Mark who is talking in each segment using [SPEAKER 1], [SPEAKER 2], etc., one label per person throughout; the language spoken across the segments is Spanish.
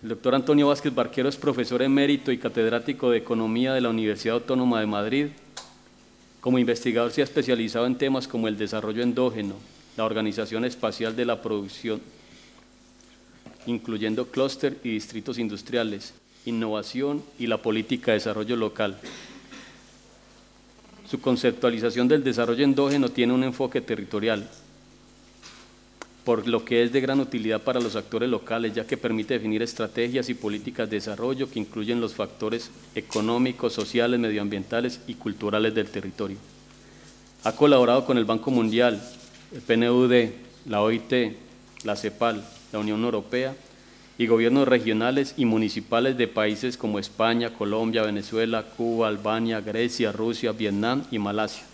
[SPEAKER 1] El doctor Antonio Vázquez Barquero es profesor emérito y catedrático de Economía de la Universidad Autónoma de Madrid. Como investigador se ha especializado en temas como el desarrollo endógeno, la organización espacial de la producción, incluyendo clúster y distritos industriales, innovación y la política de desarrollo local. Su conceptualización del desarrollo endógeno tiene un enfoque territorial, por lo que es de gran utilidad para los actores locales, ya que permite definir estrategias y políticas de desarrollo que incluyen los factores económicos, sociales, medioambientales y culturales del territorio. Ha colaborado con el Banco Mundial, el PNUD, la OIT, la CEPAL, la Unión Europea y gobiernos regionales y municipales de países como España, Colombia, Venezuela, Cuba, Albania, Grecia, Rusia, Vietnam y Malasia.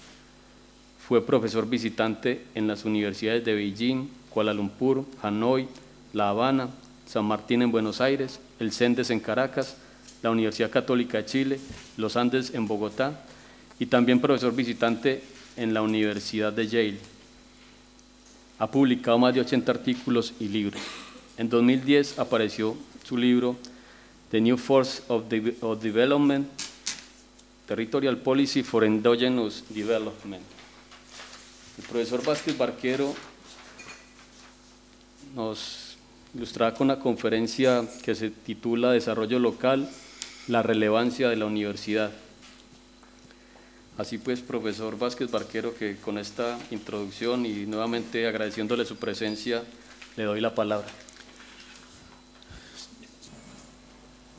[SPEAKER 1] Fue profesor visitante en las universidades de Beijing, Kuala Lumpur, Hanoi, La Habana, San Martín en Buenos Aires, el CENDES en Caracas, la Universidad Católica de Chile, los Andes en Bogotá y también profesor visitante en la Universidad de Yale. Ha publicado más de 80 artículos y libros. En 2010 apareció su libro The New Force of Development, Territorial Policy for Endogenous Development. El profesor Vázquez Barquero nos ilustrará con una conferencia que se titula Desarrollo Local, la relevancia de la universidad. Así pues, profesor Vázquez Barquero, que con esta introducción y nuevamente agradeciéndole su presencia, le doy la palabra.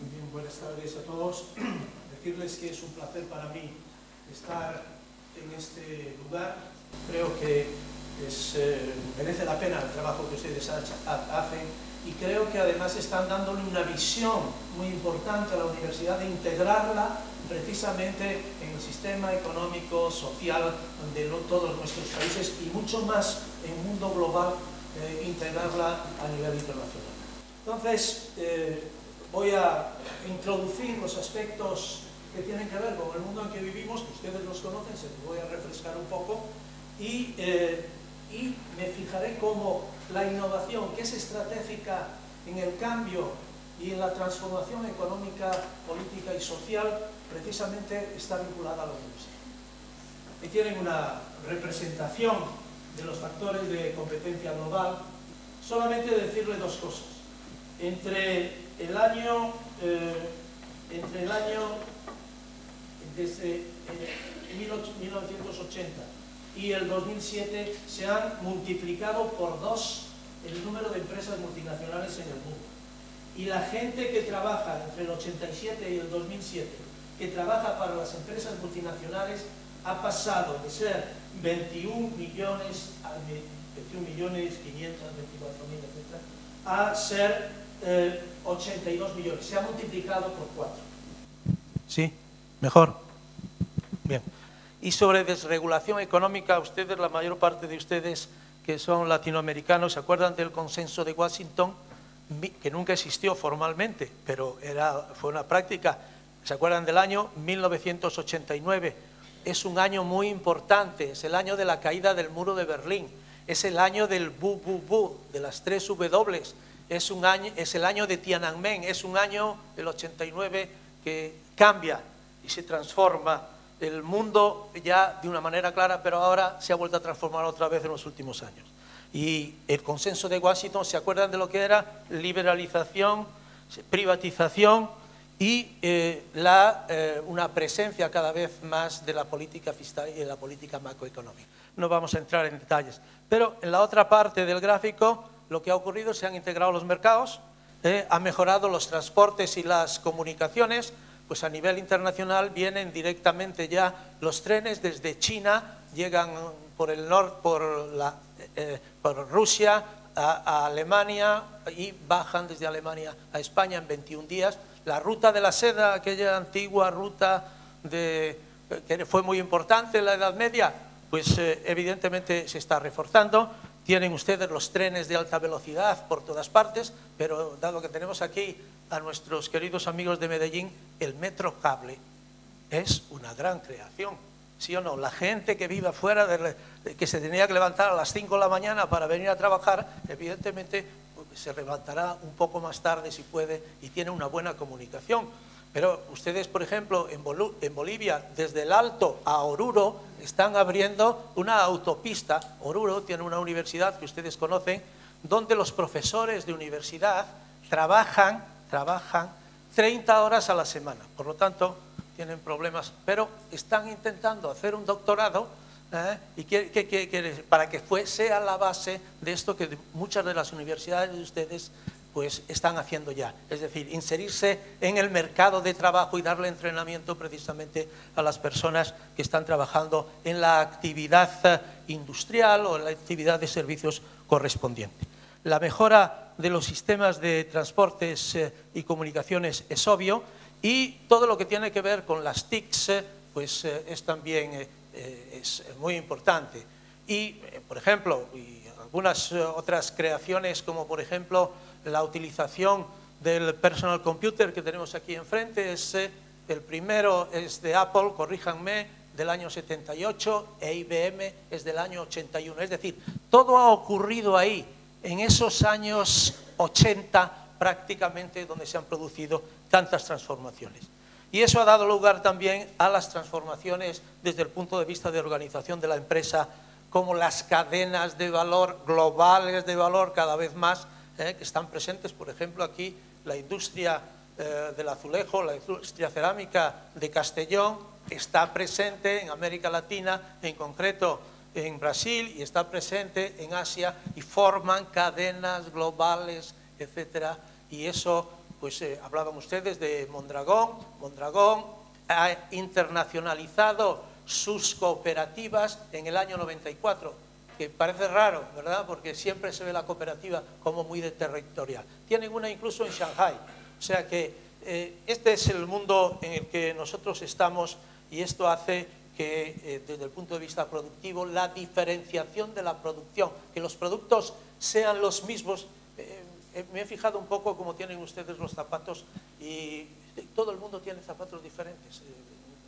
[SPEAKER 2] Muy bien, buenas tardes a todos. Decirles que es un placer para mí estar en este lugar. Creo que merece la pena el trabajo que ustedes hacen y creo que además están dándole una visión muy importante a la universidad de integrarla precisamente en el sistema económico, social de todos nuestros países y mucho más en un mundo global, integrarla a nivel internacional. Entonces, voy a introducir los aspectos que tienen que ver con el mundo en que vivimos, que ustedes los conocen, se los voy a refrescar un poco, y me fijaré cómo la innovación, que es estratégica en el cambio y en la transformación económica, política y social, precisamente está vinculada a la universidad. Aquí tienen una representación de los factores de competencia global. Solamente decirle dos cosas. Desde 1980 y el 2007 se han multiplicado por 2 el número de empresas multinacionales en el mundo. Y la gente que trabaja entre el 87 y el 2007, que trabaja para las empresas multinacionales, ha pasado de ser 21 millones, 500, 24.000, etc., a ser 82 millones. Se ha multiplicado por 4. ¿Sí? ¿Mejor? Bien. Y sobre desregulación económica, ustedes, la mayor parte de ustedes que son latinoamericanos, ¿se acuerdan del consenso de Washington? Que nunca existió formalmente, pero fue una práctica. ¿Se acuerdan del año 1989? Es un año muy importante, es el año de la caída del muro de Berlín, es el año del bu, de las 3 W, es el año de Tiananmen, es un año, el 89, que cambia y se transforma el mundo ya de una manera clara, pero ahora se ha vuelto a transformar otra vez en los últimos años. Y el consenso de Washington, ¿se acuerdan de lo que era? Liberalización, privatización y una presencia cada vez más de la política fiscal y de la política macroeconómica. No vamos a entrar en detalles, pero en la otra parte del gráfico lo que ha ocurrido, se han integrado los mercados, han mejorado los transportes y las comunicaciones. Pues a nivel internacional vienen directamente ya los trenes desde China, llegan por el norte, por Rusia a Alemania y bajan desde Alemania a España en 21 días. La ruta de la seda, aquella antigua ruta que fue muy importante en la Edad Media, pues evidentemente se está reforzando. Tienen ustedes los trenes de alta velocidad por todas partes, pero dado que tenemos aquí a nuestros queridos amigos de Medellín, el metro cable es una gran creación, ¿sí o no? La gente que vive afuera, que se tenía que levantar a las 5 de la mañana para venir a trabajar, evidentemente se levantará un poco más tarde si puede y tiene una buena comunicación. Pero ustedes, por ejemplo, en Bolivia, desde el Alto a Oruro, están abriendo una autopista. Oruro tiene una universidad que ustedes conocen, donde los profesores de universidad trabajan 30 horas a la semana. Por lo tanto, tienen problemas, pero están intentando hacer un doctorado y para que sea la base de esto que muchas de las universidades de ustedes pues están haciendo ya, es decir, inserirse en el mercado de trabajo y darle entrenamiento precisamente a las personas que están trabajando en la actividad industrial o en la actividad de servicios correspondiente. La mejora de los sistemas de transportes y comunicaciones es obvio, y todo lo que tiene que ver con las TICs pues es también es muy importante. Y, por ejemplo, y algunas otras creaciones, como por ejemplo la utilización del personal computer que tenemos aquí enfrente, el primero es de Apple, corríjanme, del año 78, e IBM es del año 81. Es decir, todo ha ocurrido ahí, en esos años 80 prácticamente, donde se han producido tantas transformaciones. Y eso ha dado lugar también a las transformaciones desde el punto de vista de organización de la empresa, como las cadenas de valor, globales de valor cada vez más, que están presentes. Por ejemplo, aquí la industria del azulejo, la industria cerámica de Castellón, está presente en América Latina, en concreto en Brasil, y está presente en Asia, y forman cadenas globales, etcétera. Y eso, pues hablaban ustedes de Mondragón. Mondragón ha internacionalizado sus cooperativas en el año 94, que parece raro, ¿verdad? Porque siempre se ve la cooperativa como muy territorial. Tienen una incluso en Shanghái. O sea que este es el mundo en el que nosotros estamos, y esto hace que desde el punto de vista productivo, la diferenciación de la producción, que los productos sean los mismos. Me he fijado un poco cómo tienen ustedes los zapatos, y todo el mundo tiene zapatos diferentes.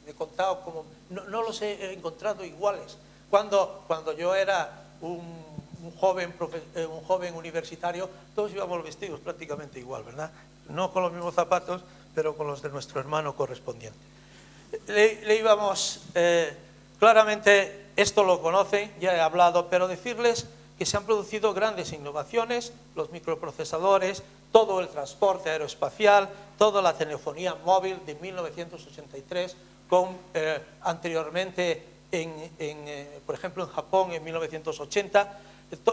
[SPEAKER 2] Me he contado como no los he encontrado iguales. Cuando yo era un joven universitario, todos íbamos vestidos prácticamente igual, ¿verdad? No con los mismos zapatos, pero con los de nuestro hermano correspondiente. Le íbamos, claramente, esto lo conocen, ya he hablado, pero decirles que se han producido grandes innovaciones, los microprocesadores, todo el transporte aeroespacial, toda la telefonía móvil de 1983, con anteriormente, por ejemplo, en Japón en 1980,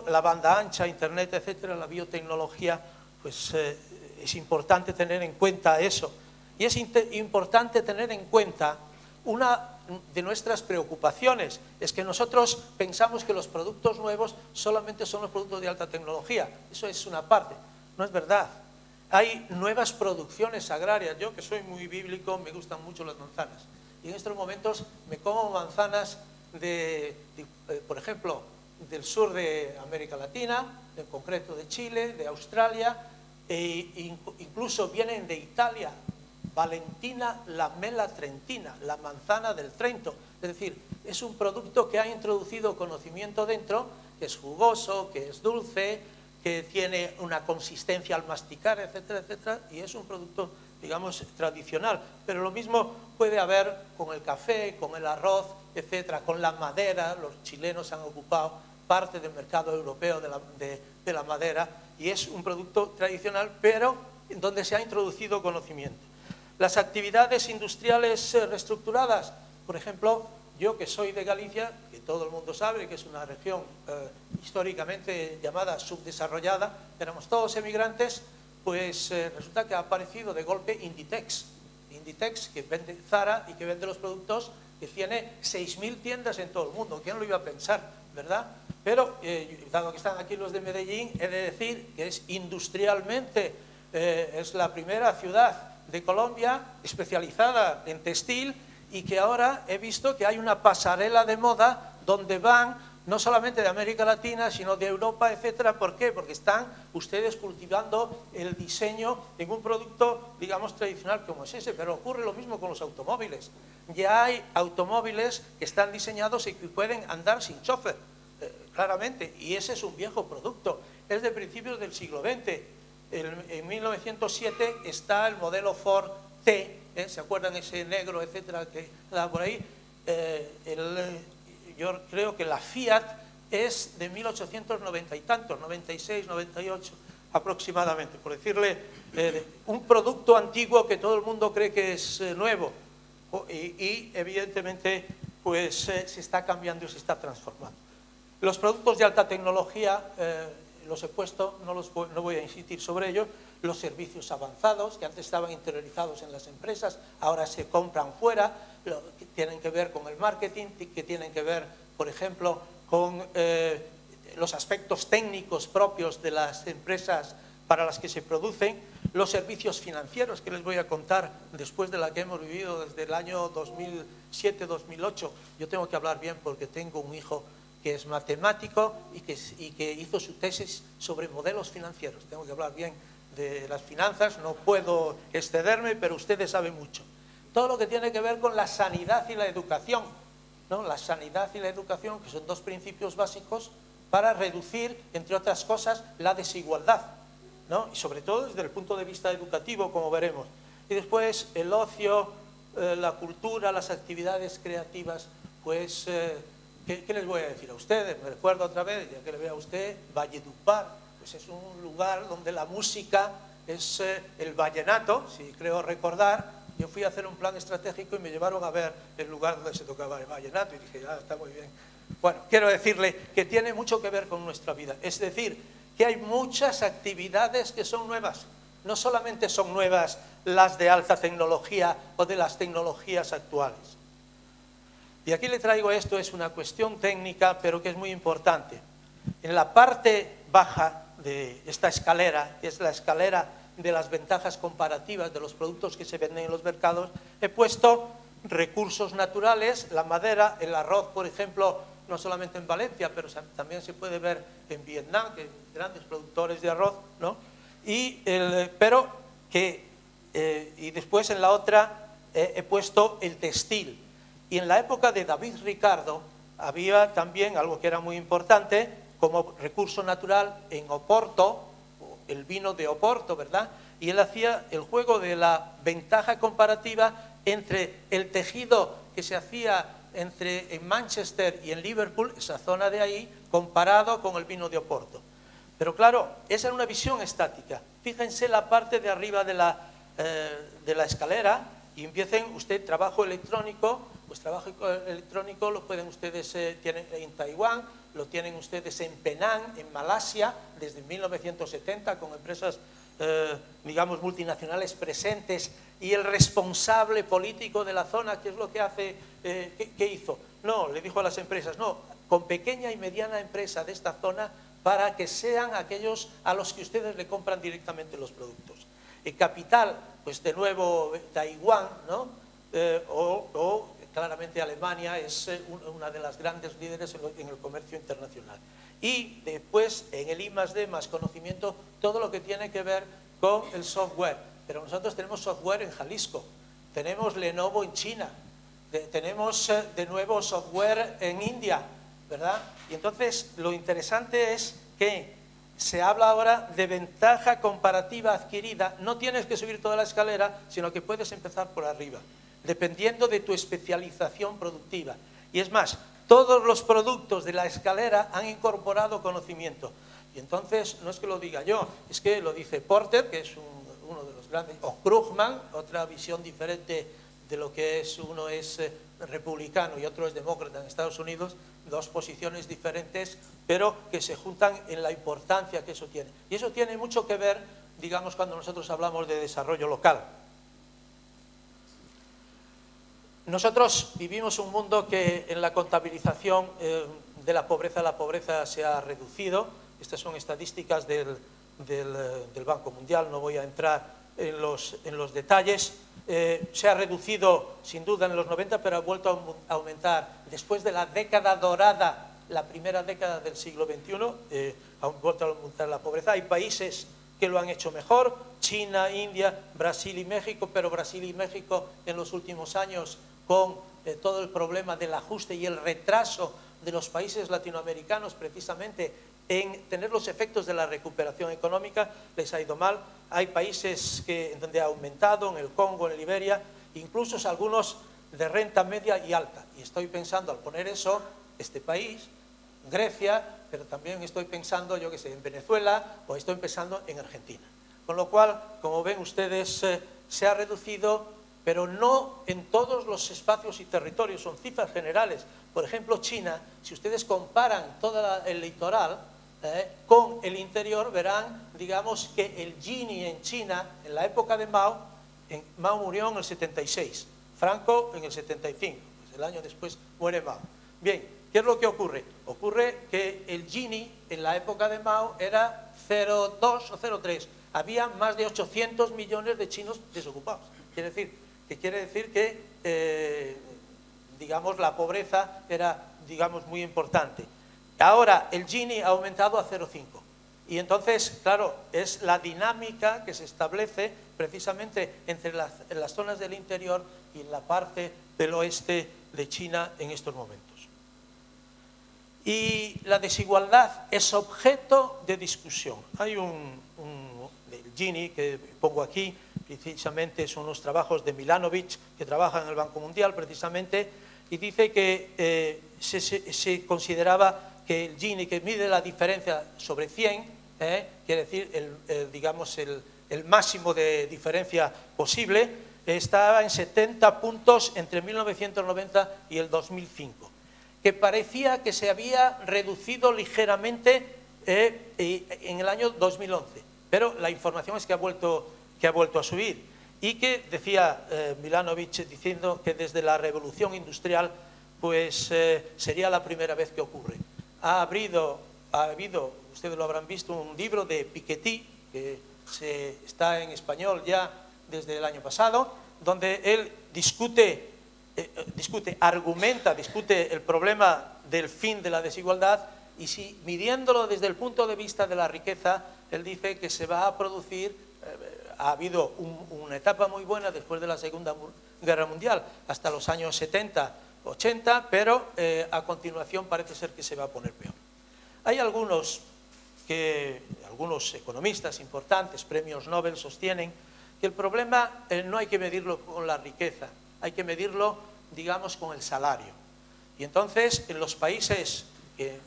[SPEAKER 2] la banda ancha, internet, etcétera, la biotecnología, pues es importante tener en cuenta eso. Y es importante tener en cuenta una de nuestras preocupaciones, es que nosotros pensamos que los productos nuevos solamente son los productos de alta tecnología. Eso es una parte, no es verdad. Hay nuevas producciones agrarias. Yo, que soy muy bíblico, me gustan mucho las manzanas. Y en estos momentos me como manzanas por ejemplo, del sur de América Latina, en concreto de Chile, de Australia, e incluso vienen de Italia. Valentina lamela trentina, la manzana del Trento. Es decir, es un producto que ha introducido conocimiento dentro, que es jugoso, que es dulce, que tiene una consistencia al masticar, etcétera, etcétera, y es un producto, digamos, tradicional. Pero lo mismo puede haber con el café, con el arroz, etcétera, con la madera. Los chilenos han ocupado parte del mercado europeo de la madera, y es un producto tradicional, pero en donde se ha introducido conocimiento. Las actividades industriales reestructuradas, por ejemplo, yo que soy de Galicia, que todo el mundo sabe que es una región históricamente llamada subdesarrollada, éramos todos emigrantes, pues resulta que ha aparecido de golpe Inditex. Inditex, que vende Zara y que vende los productos, que tiene 6.000 tiendas en todo el mundo. ¿Quién lo iba a pensar, verdad? Pero, dado que están aquí los de Medellín, he de decir que es industrialmente, es la primera ciudad de Colombia especializada en textil, y que ahora he visto que hay una pasarela de moda donde van no solamente de América Latina, sino de Europa, etcétera. ¿Por qué? Porque están ustedes cultivando el diseño en un producto, digamos, tradicional como es ese. Pero ocurre lo mismo con los automóviles. Ya hay automóviles que están diseñados y que pueden andar sin chofer. claramente, y ese es un viejo producto, es de principios del siglo XX. En 1907 está el modelo Ford T, ¿se acuerdan ese negro, etcétera, que da por ahí? Yo creo que la Fiat es de 1890 y tantos, 96, 98 aproximadamente, por decirle, un producto antiguo que todo el mundo cree que es nuevo y evidentemente pues se está cambiando y se está transformando. Los productos de alta tecnología, los he puesto, no voy a insistir sobre ellos. Los servicios avanzados, que antes estaban interiorizados en las empresas, ahora se compran fuera, que tienen que ver con el marketing, que tienen que ver, por ejemplo, con los aspectos técnicos propios de las empresas para las que se producen, los servicios financieros, que les voy a contar después de la que hemos vivido desde el año 2007-2008. Yo tengo que hablar bien porque tengo un hijo que es matemático y que hizo su tesis sobre modelos financieros. Tengo que hablar bien de las finanzas, no puedo excederme, pero ustedes saben mucho. Todo lo que tiene que ver con la sanidad y la educación, ¿no? La sanidad y la educación, que son dos principios básicos para reducir, entre otras cosas, la desigualdad, ¿no? Y sobre todo desde el punto de vista educativo, como veremos. Y después el ocio, la cultura, las actividades creativas, pues, ¿qué les voy a decir a ustedes? Me recuerdo otra vez, ya que le veo a usted, Valledupar, pues es un lugar donde la música es el vallenato, si creo recordar. Yo fui a hacer un plan estratégico y me llevaron a ver el lugar donde se tocaba el vallenato y dije, está muy bien. Bueno, quiero decirle que tiene mucho que ver con nuestra vida, es decir, que hay muchas actividades que son nuevas. No solamente son nuevas las de alta tecnología o de las tecnologías actuales. Y aquí le traigo esto, es una cuestión técnica, pero que es muy importante. En la parte baja de esta escalera, que es la escalera de las ventajas comparativas de los productos que se venden en los mercados, he puesto recursos naturales, la madera, el arroz, por ejemplo, no solamente en Valencia, pero también se puede ver en Vietnam, que grandes productores de arroz, ¿no? Y después en la otra he puesto el textil. Y en la época de David Ricardo había también algo que era muy importante como recurso natural en Oporto, el vino de Oporto, ¿verdad? Y él hacía el juego de la ventaja comparativa entre el tejido que se hacía en Manchester y en Liverpool, esa zona de ahí, comparado con el vino de Oporto. Pero claro, esa era una visión estática. Fíjense la parte de arriba de la escalera y empiecen usted trabajo electrónico. Pues trabajo electrónico lo pueden ustedes tienen en Taiwán, lo tienen ustedes en Penang, en Malasia, desde 1970 con empresas, digamos, multinacionales presentes, y el responsable político de la zona, ¿qué es lo que hace? ¿Qué hizo? No, le dijo a las empresas, no, con pequeña y mediana empresa de esta zona para que sean aquellos a los que ustedes le compran directamente los productos. En capital, pues de nuevo Taiwán, ¿no? Claramente Alemania es una de las grandes líderes en el comercio internacional. Y después en el I+D más conocimiento, todo lo que tiene que ver con el software. Pero nosotros tenemos software en Jalisco, tenemos Lenovo en China, tenemos de nuevo software en India, ¿verdad? Y entonces lo interesante es que se habla ahora de ventaja comparativa adquirida. No tienes que subir toda la escalera, sino que puedes empezar por arriba, dependiendo de tu especialización productiva. Y es más, todos los productos de la escalera han incorporado conocimiento. Y entonces, no es que lo diga yo, es que lo dice Porter, que es uno de los grandes, o Krugman, otra visión diferente de lo que es, uno es republicano y otro es demócrata en Estados Unidos, dos posiciones diferentes, pero que se juntan en la importancia que eso tiene. Y eso tiene mucho que ver, digamos, cuando nosotros hablamos de desarrollo local. Nosotros vivimos un mundo que en la contabilización de la pobreza se ha reducido. Estas son estadísticas del Banco Mundial, no voy a entrar en los detalles. Se ha reducido sin duda en los 90, pero ha vuelto a aumentar. Después de la década dorada, la primera década del siglo XXI, ha vuelto a aumentar la pobreza. Hay países que lo han hecho mejor, China, India, Brasil y México, pero Brasil y México en los últimos años con todo el problema del ajuste y el retraso de los países latinoamericanos precisamente en tener los efectos de la recuperación económica, les ha ido mal. Hay países donde ha aumentado, en el Congo, en Liberia, incluso algunos de renta media y alta. Y estoy pensando, al poner eso, este país, Grecia, pero también estoy pensando, yo qué sé, en Venezuela, o estoy pensando en Argentina. Con lo cual, como ven ustedes, se ha reducido, pero no en todos los espacios y territorios, son cifras generales. Por ejemplo, China, si ustedes comparan todo el litoral con el interior, verán, digamos, que el Gini en China, en la época de Mao murió en el 76, Franco en el 75, pues el año después muere Mao. Bien, ¿qué es lo que ocurre? Ocurre que el Gini en la época de Mao era 0,2 o 0,3. Había más de 800 millones de chinos desocupados. Quiere decir que digamos, la pobreza era, digamos, muy importante. Ahora el Gini ha aumentado a 0,5. Y entonces, claro, es la dinámica que se establece precisamente entre las zonas del interior y la parte del oeste de China en estos momentos. Y la desigualdad es objeto de discusión. Hay el Gini que pongo aquí, precisamente son unos trabajos de Milanovic, que trabaja en el Banco Mundial precisamente, y dice que se consideraba que el Gini, que mide la diferencia sobre 100, quiere decir, digamos, el máximo de diferencia posible, estaba en 70 puntos entre 1990 y el 2005, que parecía que se había reducido ligeramente en el año 2011, pero la información es que ha vuelto a subir, y que decía Milanovic diciendo que desde la revolución industrial pues sería la primera vez que ocurre. Ha habido, ustedes lo habrán visto, un libro de Piketty que está en español ya desde el año pasado, donde él discute el problema del fin de la desigualdad, y si midiéndolo desde el punto de vista de la riqueza, él dice que se va a producir, ha habido una etapa muy buena después de la Segunda Guerra Mundial, hasta los años 70, 80, pero a continuación parece ser que se va a poner peor. Hay algunos economistas importantes, premios Nobel, sostienen que el problema no hay que medirlo con la riqueza, hay que medirlo, digamos, con el salario. Y entonces, en los países que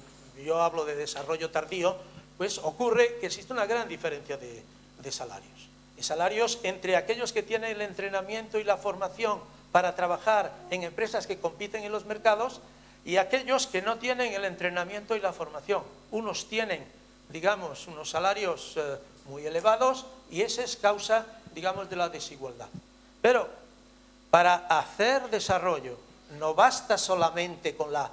[SPEAKER 2] yo hablo de desarrollo tardío, pues ocurre que existe una gran diferencia de salarios. De salarios entre aquellos que tienen el entrenamiento y la formación para trabajar en empresas que compiten en los mercados y aquellos que no tienen el entrenamiento y la formación. Unos tienen, digamos, unos salarios muy elevados y esa es causa, digamos, de la desigualdad. Pero para hacer desarrollo no basta solamente con la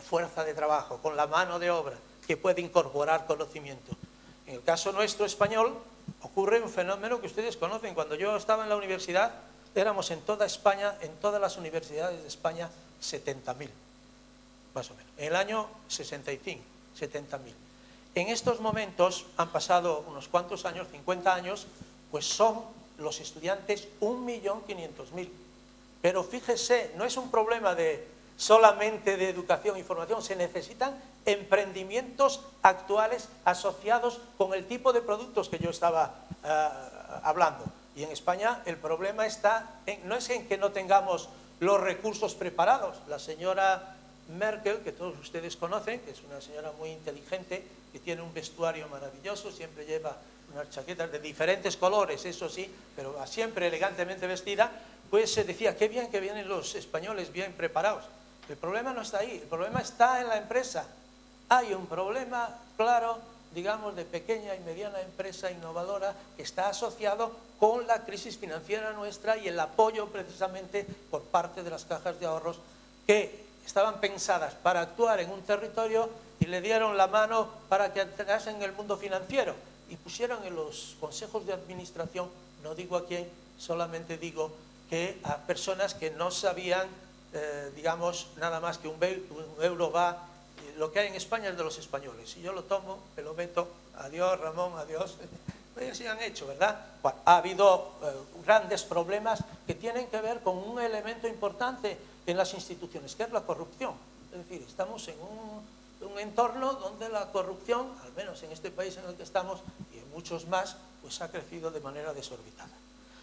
[SPEAKER 2] fuerza de trabajo, con la mano de obra que puede incorporar conocimiento. En el caso nuestro español ocurre un fenómeno que ustedes conocen. Cuando yo estaba en la universidad éramos en toda España, en todas las universidades de España, 70.000, más o menos. En el año 65, 70.000. En estos momentos han pasado unos cuantos años, 50 años, pues son los estudiantes 1.500.000. Pero fíjese, no es un problema solamente de educación y formación, se necesitan emprendimientos actuales asociados con el tipo de productos que yo estaba hablando. Y en España el problema no es en que no tengamos los recursos preparados. La señora Merkel, que todos ustedes conocen, que es una señora muy inteligente, que tiene un vestuario maravilloso, siempre lleva unas chaquetas de diferentes colores, eso sí, pero siempre elegantemente vestida, pues se decía, qué bien que vienen los españoles bien preparados. El problema no está ahí, el problema está en la empresa. Hay un problema claro, digamos, de pequeña y mediana empresa innovadora que está asociado con la crisis financiera nuestra y el apoyo precisamente por parte de las cajas de ahorros que estaban pensadas para actuar en un territorio y le dieron la mano para que entrasen en el mundo financiero y pusieron en los consejos de administración, no digo a quién, solamente digo que a personas que no sabían, digamos, nada más que un euro va. Lo que hay en España es de los españoles. Si yo lo tomo, me lo meto, adiós Ramón, adiós. Pues así han hecho, ¿verdad? Bueno, ha habido grandes problemas que tienen que ver con un elemento importante, en las instituciones, que es la corrupción. Es decir, estamos en un entorno donde la corrupción, al menos en este país en el que estamos y en muchos más, pues ha crecido de manera desorbitada.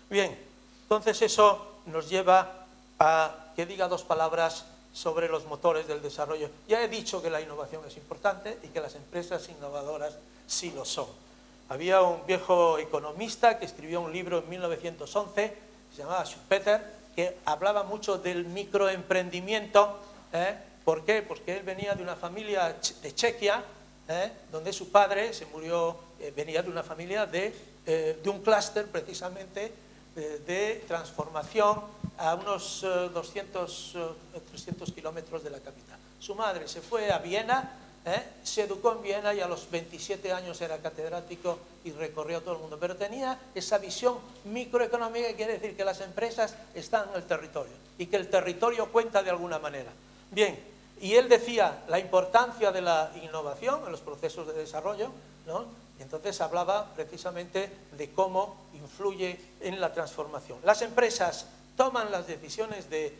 [SPEAKER 2] Bien, entonces eso nos lleva a que diga dos palabras sobre los motores del desarrollo. Ya he dicho que la innovación es importante y que las empresas innovadoras sí lo son. Había un viejo economista que escribió un libro en 1911, se llamaba Schumpeter, que hablaba mucho del microemprendimiento. ¿Por qué? Porque él venía de una familia de Chequia, donde su padre se murió, venía de una familia de un clúster precisamente de transformación a unos 300 kilómetros de la capital. Su madre se fue a Viena, se educó en Viena y a los 27 años era catedrático y recorrió todo el mundo, pero tenía esa visión microeconómica, que quiere decir que las empresas están en el territorio y que el territorio cuenta de alguna manera. Bien, y él decía la importancia de la innovación en los procesos de desarrollo, ¿no? Y entonces hablaba precisamente de cómo influye en la transformación. Las empresas toman las decisiones de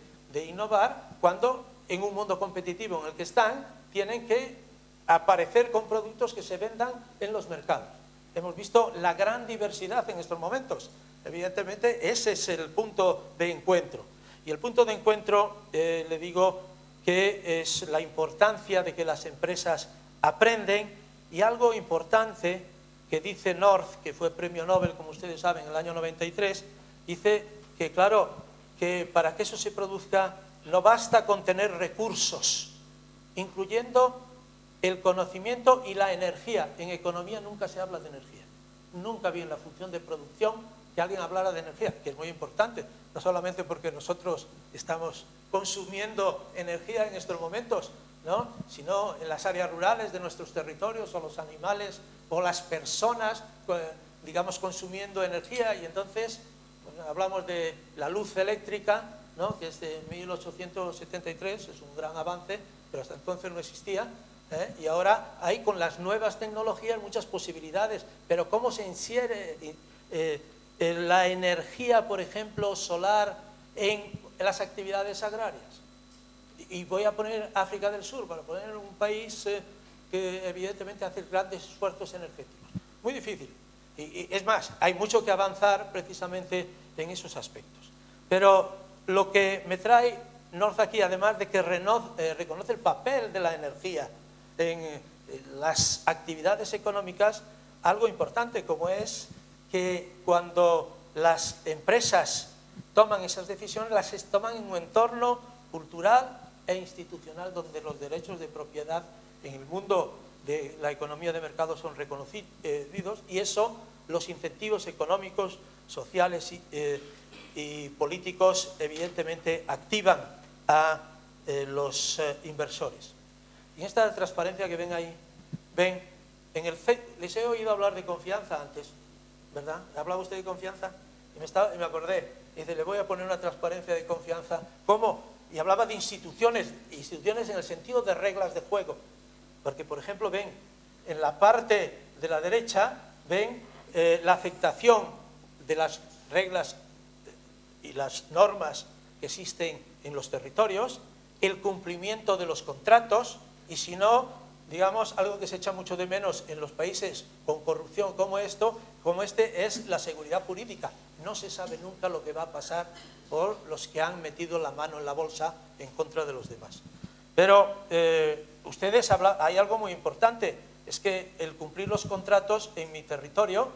[SPEAKER 2] innovar cuando en un mundo competitivo en el que están tienen que aparecer con productos que se vendan en los mercados. Hemos visto la gran diversidad en estos momentos. Evidentemente ese es el punto de encuentro. Y el punto de encuentro, le digo, que es la importancia de que las empresas aprenden, y algo importante que dice North, que fue premio Nobel, como ustedes saben, en el año 93, dice que, claro, que para que eso se produzca no basta con tener recursos, incluyendo el conocimiento y la energía. En economía nunca se habla de energía. Nunca vi en la función de producción que alguien hablara de energía, que es muy importante, no solamente porque nosotros estamos consumiendo energía en estos momentos, ¿no?, sino en las áreas rurales de nuestros territorios, o los animales o las personas, digamos, consumiendo energía. Y entonces pues, hablamos de la luz eléctrica, ¿no?, que es de 1873, es un gran avance, pero hasta entonces no existía, y ahora hay con las nuevas tecnologías muchas posibilidades. Pero ¿cómo se infiere la energía, por ejemplo, solar en las actividades agrarias? Y voy a poner África del Sur, para poner un país que evidentemente hace grandes esfuerzos energéticos. Muy difícil. Y es más, hay mucho que avanzar precisamente en esos aspectos. Pero lo que me trae North aquí, además de que reconoce el papel de la energía en las actividades económicas, algo importante, como es que cuando las empresas toman esas decisiones, las toman en un entorno cultural e institucional donde los derechos de propiedad en el mundo de la economía de mercado son reconocidos, y eso, los incentivos económicos, sociales y políticos evidentemente activan a los inversores. Y esta transparencia que ven ahí, ven, les he oído hablar de confianza antes, ¿verdad? ¿Hablaba usted de confianza? Y me acordé, y dice, le voy a poner una transparencia de confianza. ¿Cómo? Y hablaba de instituciones en el sentido de reglas de juego. Porque, por ejemplo, ven, en la parte de la derecha, ven la aceptación de las reglas y las normas que existen en los territorios, el cumplimiento de los contratos, y si no, digamos, algo que se echa mucho de menos en los países con corrupción como este, es la seguridad jurídica. No se sabe nunca lo que va a pasar por los que han metido la mano en la bolsa en contra de los demás. Pero ustedes hay algo muy importante, es que el cumplir los contratos en mi territorio,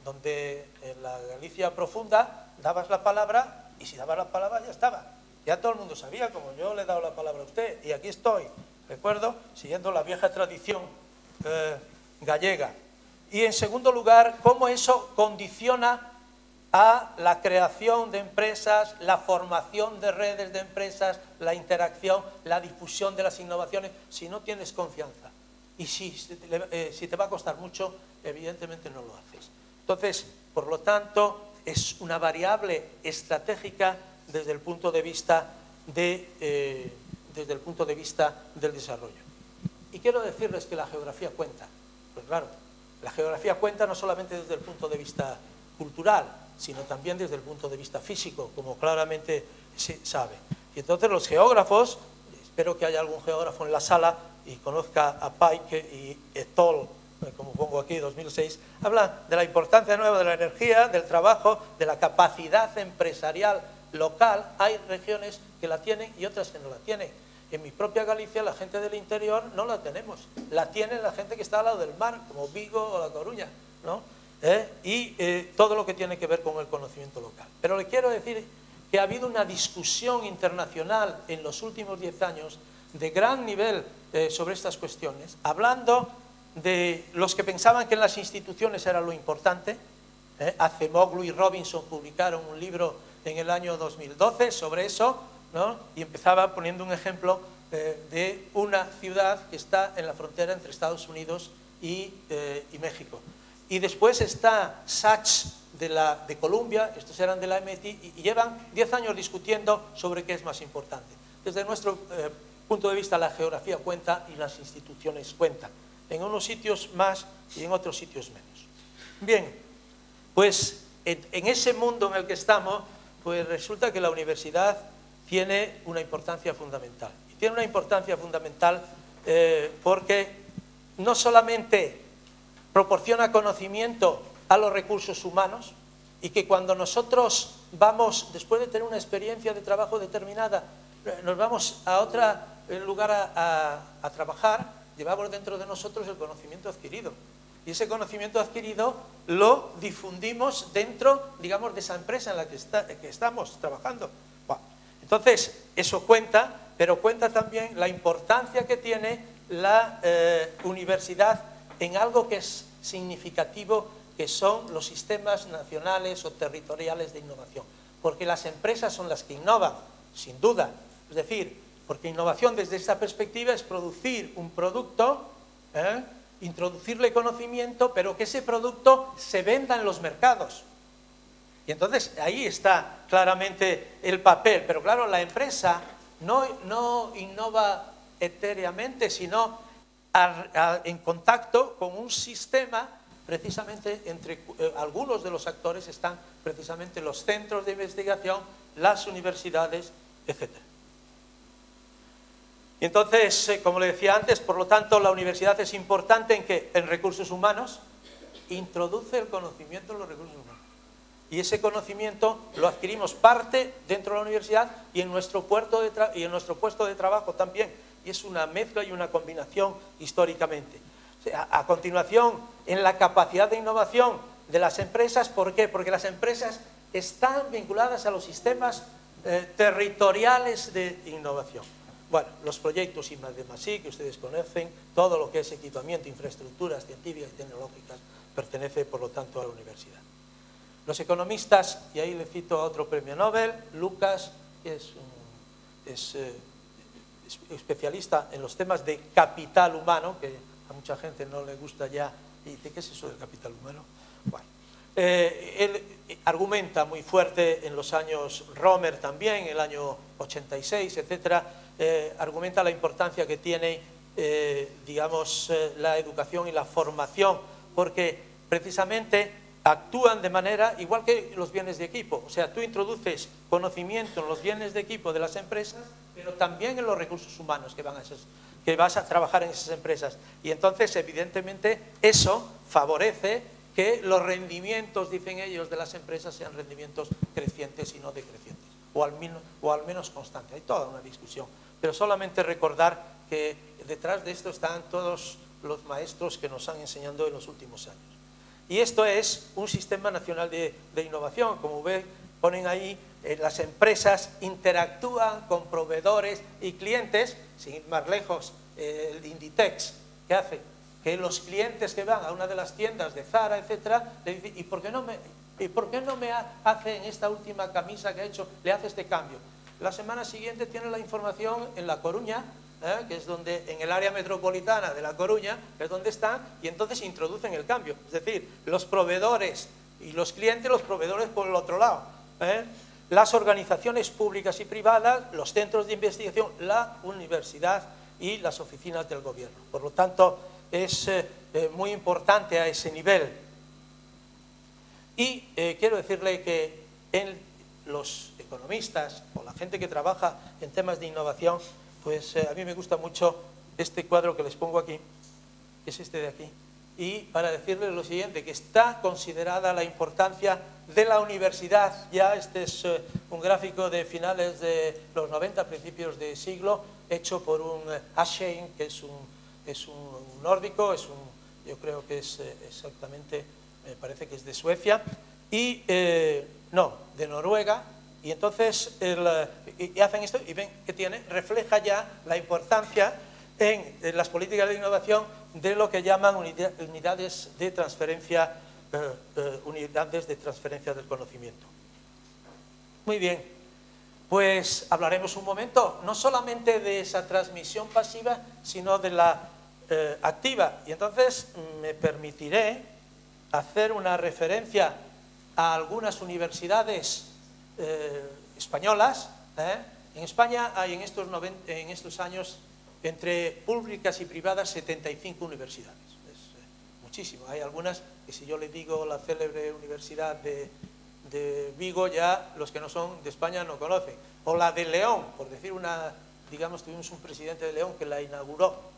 [SPEAKER 2] donde en la Galicia profunda dabas la palabra, y si dabas la palabra ya estaba. Ya todo el mundo sabía, como yo le he dado la palabra a usted, y aquí estoy, recuerdo, siguiendo la vieja tradición gallega. Y en segundo lugar, cómo eso condiciona a la creación de empresas, la formación de redes de empresas, la interacción, la difusión de las innovaciones, si no tienes confianza. Y si te va a costar mucho, evidentemente no lo haces. Entonces, por lo tanto, es una variable estratégica desde el punto de vista del desarrollo. Y quiero decirles que la geografía cuenta. Pues claro, la geografía cuenta no solamente desde el punto de vista cultural, sino también desde el punto de vista físico, como claramente se sabe. Y entonces los geógrafos, espero que haya algún geógrafo en la sala y conozca a Pike y et al, como pongo aquí, 2006, hablan de la importancia nueva de la energía, del trabajo, de la capacidad empresarial local. Hay regiones que la tienen y otras que no la tienen. En mi propia Galicia, la gente del interior no la tenemos. La tiene la gente que está al lado del mar, como Vigo o La Coruña, ¿no? Y todo lo que tiene que ver con el conocimiento local. Pero le quiero decir que ha habido una discusión internacional en los últimos 10 años de gran nivel sobre estas cuestiones, hablando de los que pensaban que en las instituciones era lo importante. Acemoglu y Robinson publicaron un libro en el año 2012 sobre eso, ¿no? Y empezaba poniendo un ejemplo de una ciudad que está en la frontera entre Estados Unidos y México. Y después está Sachs de Columbia, estos eran de la MIT, y llevan 10 años discutiendo sobre qué es más importante. Desde nuestro punto de vista, la geografía cuenta y las instituciones cuentan. En unos sitios más y en otros sitios menos. Bien, pues en ese mundo en el que estamos, pues resulta que la universidad tiene una importancia fundamental. Y tiene una importancia fundamental porque no solamente proporciona conocimiento a los recursos humanos, y que cuando nosotros vamos, después de tener una experiencia de trabajo determinada, nos vamos a otro lugar a trabajar, llevamos dentro de nosotros el conocimiento adquirido. Y ese conocimiento adquirido lo difundimos dentro, digamos, de esa empresa en la que estamos trabajando. Bueno, entonces, eso cuenta, pero cuenta también la importancia que tiene la universidad en algo que es significativo, que son los sistemas nacionales o territoriales de innovación. Porque las empresas son las que innovan, sin duda. Es decir, porque innovación desde esta perspectiva es producir un producto, introducirle conocimiento, pero que ese producto se venda en los mercados. Y entonces ahí está claramente el papel. Pero claro, la empresa no innova etéreamente, sino en contacto con un sistema. Precisamente entre algunos de los actores están precisamente los centros de investigación, las universidades, etc. Y entonces, como le decía antes, por lo tanto, la universidad es importante en que en recursos humanos introduce el conocimiento en los recursos humanos. Y ese conocimiento lo adquirimos parte dentro de la universidad y en nuestro puesto de trabajo también. Y es una mezcla y una combinación históricamente. O sea, a continuación, en la capacidad de innovación de las empresas, ¿por qué? Porque las empresas están vinculadas a los sistemas territoriales de innovación. Bueno, los proyectos I+D+I que ustedes conocen, todo lo que es equipamiento, infraestructuras científicas y tecnológicas, pertenece, por lo tanto, a la universidad. Los economistas, y ahí le cito a otro premio Nobel, Lucas, que es especialista en los temas de capital humano, que a mucha gente no le gusta ya, y dice, ¿qué es eso del capital humano? Bueno, él argumenta muy fuerte en los años Romer también, el año 86, etcétera, argumenta la importancia que tiene, digamos, la educación y la formación, porque precisamente actúan de manera igual que los bienes de equipo. O sea, tú introduces conocimiento en los bienes de equipo de las empresas, pero también en los recursos humanos que vas a trabajar en esas empresas. Y entonces, evidentemente, eso favorece que los rendimientos, dicen ellos, de las empresas sean rendimientos crecientes y no decrecientes, o al menos constantes. Hay toda una discusión, pero solamente recordar que detrás de esto están todos los maestros que nos han enseñado en los últimos años. Y esto es un sistema nacional de innovación. Como ven, ponen ahí, las empresas interactúan con proveedores y clientes, sin ir más lejos, el Inditex, ¿qué hace? Que los clientes que van a una de las tiendas de Zara, etcétera, le dicen, ¿y por qué no me hace en esta última camisa que ha hecho, le hace este cambio? La semana siguiente tiene la información en La Coruña, que es donde, en el área metropolitana de La Coruña, que es donde están, y entonces introducen el cambio. Es decir, los proveedores y los clientes, los proveedores por el otro lado. Las organizaciones públicas y privadas, los centros de investigación, la universidad y las oficinas del gobierno. Por lo tanto, es muy importante a ese nivel. Y quiero decirle que los economistas o la gente que trabaja en temas de innovación, pues a mí me gusta mucho este cuadro que les pongo aquí, que es este de aquí, y para decirles lo siguiente, que está considerada la importancia de la universidad. Ya este es un gráfico de finales de los 90, principios de siglo, hecho por un Asheim, que es un nórdico, yo creo que es exactamente, me parece que es de Suecia, y no, de Noruega. Y entonces y hacen esto y ven que refleja ya la importancia en las políticas de innovación de lo que llaman unidades de transferencia del conocimiento. Muy bien, pues hablaremos un momento no solamente de esa transmisión pasiva, sino de la activa. Y entonces me permitiré hacer una referencia a algunas universidades españolas. En España hay en estos años, entre públicas y privadas, 75 universidades. Es muchísimo. Hay algunas que, si yo le digo la célebre Universidad de Vigo, ya los que no son de España no conocen. O la de León, por decir una, digamos, tuvimos un presidente de León que la inauguró.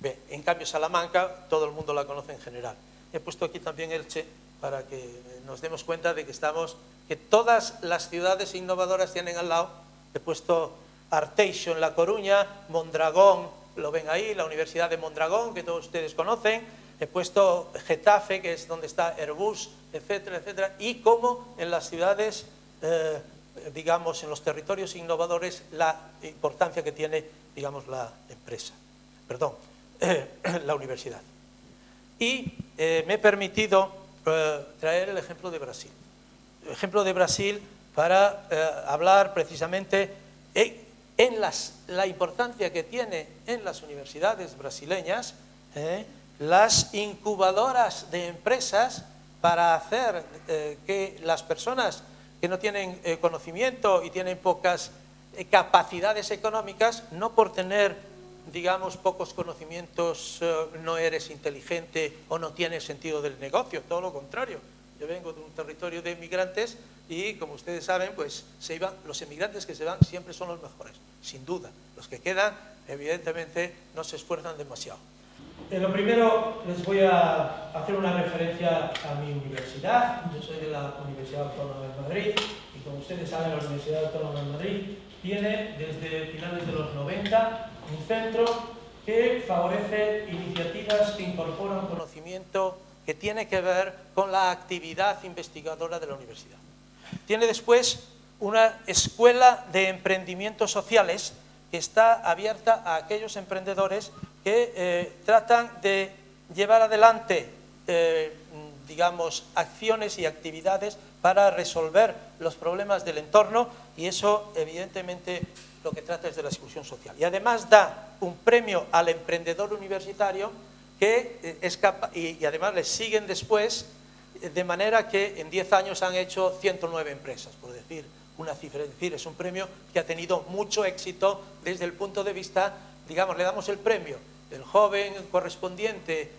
[SPEAKER 2] Bien, en cambio Salamanca todo el mundo la conoce en general. He puesto aquí también Elche para que nos demos cuenta de que todas las ciudades innovadoras tienen al lado. He puesto Arteixo en La Coruña, Mondragón, lo ven ahí, la Universidad de Mondragón, que todos ustedes conocen. He puesto Getafe, que es donde está Airbus, etcétera, etcétera. Y como en las ciudades, digamos, en los territorios innovadores, la importancia que tiene, digamos, la empresa. Perdón, la universidad. Y me he permitido traer el ejemplo de Brasil. El ejemplo de Brasil para hablar precisamente la importancia que tiene en las universidades brasileñas las incubadoras de empresas para hacer que las personas que no tienen conocimiento y tienen pocas capacidades económicas, no por tener, digamos, pocos conocimientos, no eres inteligente o no tienes sentido del negocio, todo lo contrario. Yo vengo de un territorio de emigrantes y, como ustedes saben, pues los emigrantes que se van siempre son los mejores, sin duda. Los que quedan, evidentemente, no se esfuerzan demasiado. Lo primero, les voy a hacer una referencia a mi universidad. Yo soy de la Universidad Autónoma de Madrid y, como ustedes saben, la Universidad Autónoma de Madrid tiene desde finales de los 90 un centro que favorece iniciativas que incorporan conocimiento que tiene que ver con la actividad investigadora de la universidad. Tiene después una escuela de emprendimientos sociales que está abierta a aquellos emprendedores que tratan de llevar adelante, digamos, acciones y actividades para resolver los problemas del entorno, y eso, evidentemente, lo que trata es de la exclusión social. Y además da un premio al emprendedor universitario que es capaz, y además les siguen después, de manera que en 10 años han hecho 109 empresas, por decir una cifra. Es decir, es un premio que ha tenido mucho éxito desde el punto de vista, digamos, le damos el premio, el joven correspondiente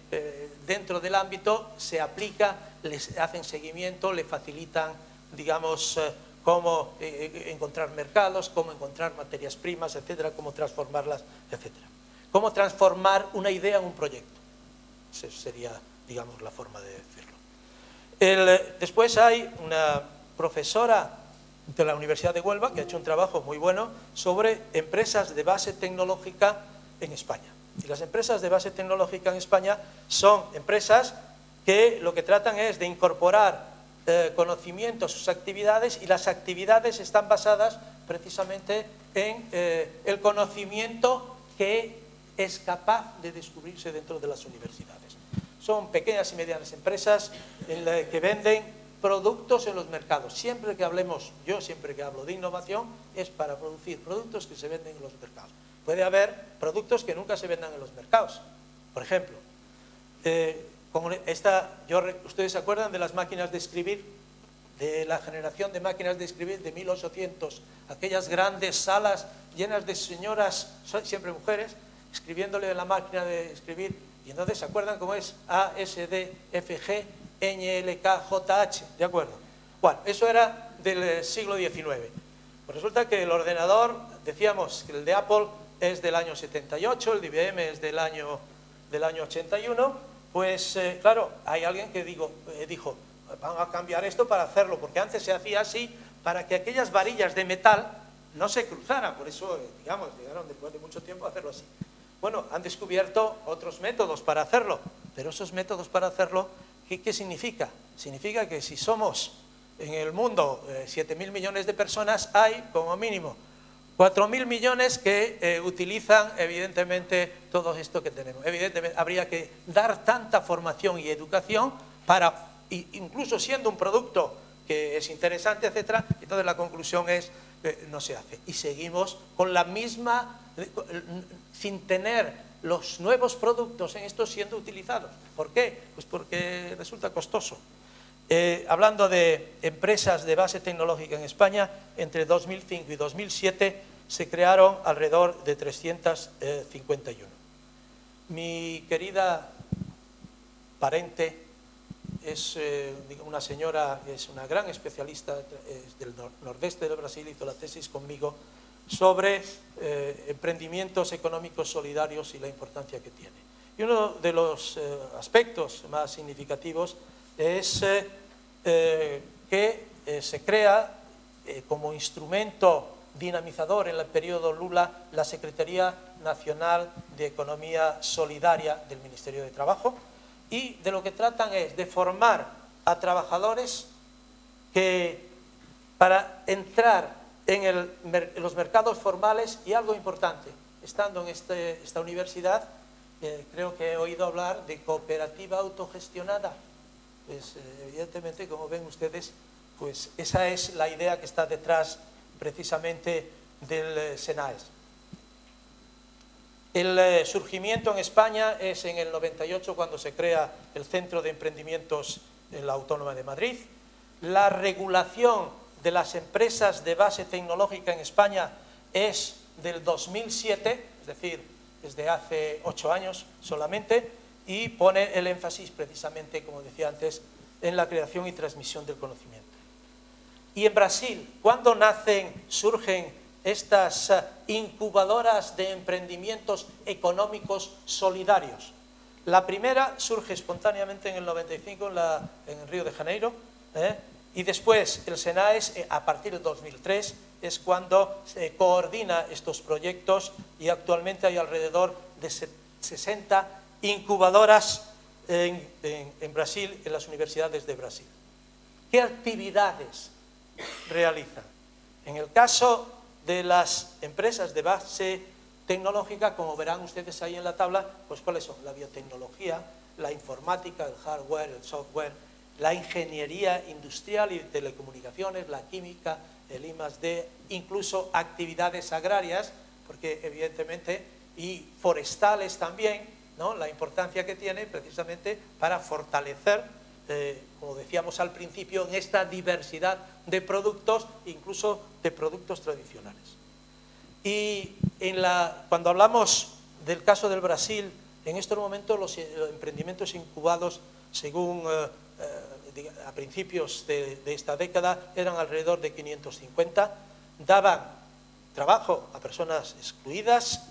[SPEAKER 2] dentro del ámbito se aplica, les hacen seguimiento, le facilitan, digamos, cómo encontrar mercados, cómo encontrar materias primas, etcétera, cómo transformarlas, etcétera. Cómo transformar una idea en un proyecto. Esa sería, digamos, la forma de decirlo. Después hay una profesora de la Universidad de Huelva que ha hecho un trabajo muy bueno sobre empresas de base tecnológica en España. Y las empresas de base tecnológica en España son empresas que lo que tratan es de incorporar conocimiento a sus actividades, y las actividades están basadas precisamente en el conocimiento que es capaz de descubrirse dentro de las universidades. Son pequeñas y medianas empresas que venden productos en los mercados. Siempre que hablemos, yo siempre que hablo de innovación, es para producir productos que se venden en los mercados. Puede haber productos que nunca se vendan en los mercados. Por ejemplo, ¿ustedes se acuerdan de las máquinas de escribir? De la generación de máquinas de escribir de 1800, aquellas grandes salas llenas de señoras, siempre mujeres, escribiéndole en la máquina de escribir. Y entonces, ¿se acuerdan cómo es? A, S, D, F, G, Ñ, L, K, J, H, ¿de acuerdo? Bueno, eso era del siglo XIX. Pues resulta que el ordenador, decíamos que el de Apple es del año 78, el de IBM es del año 81, pues claro, hay alguien que dijo, van a cambiar esto para hacerlo, porque antes se hacía así para que aquellas varillas de metal no se cruzaran, por eso, digamos, llegaron después de mucho tiempo a hacerlo así. Bueno, han descubierto otros métodos para hacerlo, pero esos métodos para hacerlo, ¿qué significa? Significa que si somos en el mundo 7.000 millones de personas, hay como mínimo 4.000 millones que utilizan evidentemente todo esto que tenemos. Evidentemente habría que dar tanta formación y educación para, incluso siendo un producto que es interesante, etcétera, entonces la conclusión es que no se hace. Y seguimos con la misma, sin tener los nuevos productos en estos siendo utilizados. ¿Por qué? Pues porque resulta costoso. Hablando de empresas de base tecnológica en España, entre 2005 y 2007 se crearon alrededor de 351. Mi querida parente es una señora, es una gran especialista del nordeste del Brasil, hizo la tesis conmigo sobre emprendimientos económicos solidarios y la importancia que tiene. Y uno de los aspectos más significativos es que se crea como instrumento dinamizador en el periodo Lula la Secretaría Nacional de Economía Solidaria del Ministerio de Trabajo, y de lo que tratan es de formar a trabajadores que para entrar en los mercados formales, y algo importante, estando en esta universidad, creo que he oído hablar de cooperativa autogestionada. Pues evidentemente, como ven ustedes, pues esa es la idea que está detrás precisamente del SENAES. El surgimiento en España es en el 98, cuando se crea el Centro de Emprendimientos en la Autónoma de Madrid. La regulación de las empresas de base tecnológica en España es del 2007, es decir, desde hace 8 años solamente, y pone el énfasis precisamente, como decía antes, en la creación y transmisión del conocimiento. Y en Brasil, ¿cuándo surgen estas incubadoras de emprendimientos económicos solidarios? La primera surge espontáneamente en el 95 en Río de Janeiro, y después el SENAES, a partir del 2003, es cuando se coordina estos proyectos, y actualmente hay alrededor de 60 incubadoras en Brasil, en las universidades de Brasil. ¿Qué actividades realizan? En el caso de las empresas de base tecnológica, como verán ustedes ahí en la tabla, pues ¿cuáles son? La biotecnología, la informática, el hardware, el software, la ingeniería industrial y de telecomunicaciones, la química, el I+D, incluso actividades agrarias, porque evidentemente, y forestales también, ¿no? La importancia que tiene precisamente para fortalecer, como decíamos al principio, en esta diversidad de productos, incluso de productos tradicionales. Y cuando hablamos del caso del Brasil, en estos momentos los emprendimientos incubados, según a principios de esta década, eran alrededor de 550, daban trabajo a personas excluidas,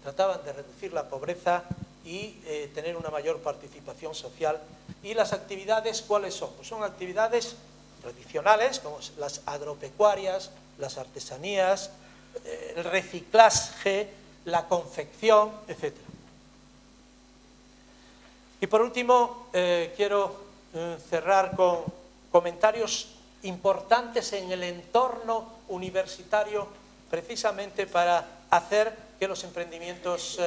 [SPEAKER 2] trataban de reducir la pobreza y tener una mayor participación social. ¿Y las actividades cuáles son? Pues son actividades tradicionales, como las agropecuarias, las artesanías, el reciclaje, la confección, etc. Y por último, quiero cerrar con comentarios importantes en el entorno universitario, precisamente para hacer que los emprendimientos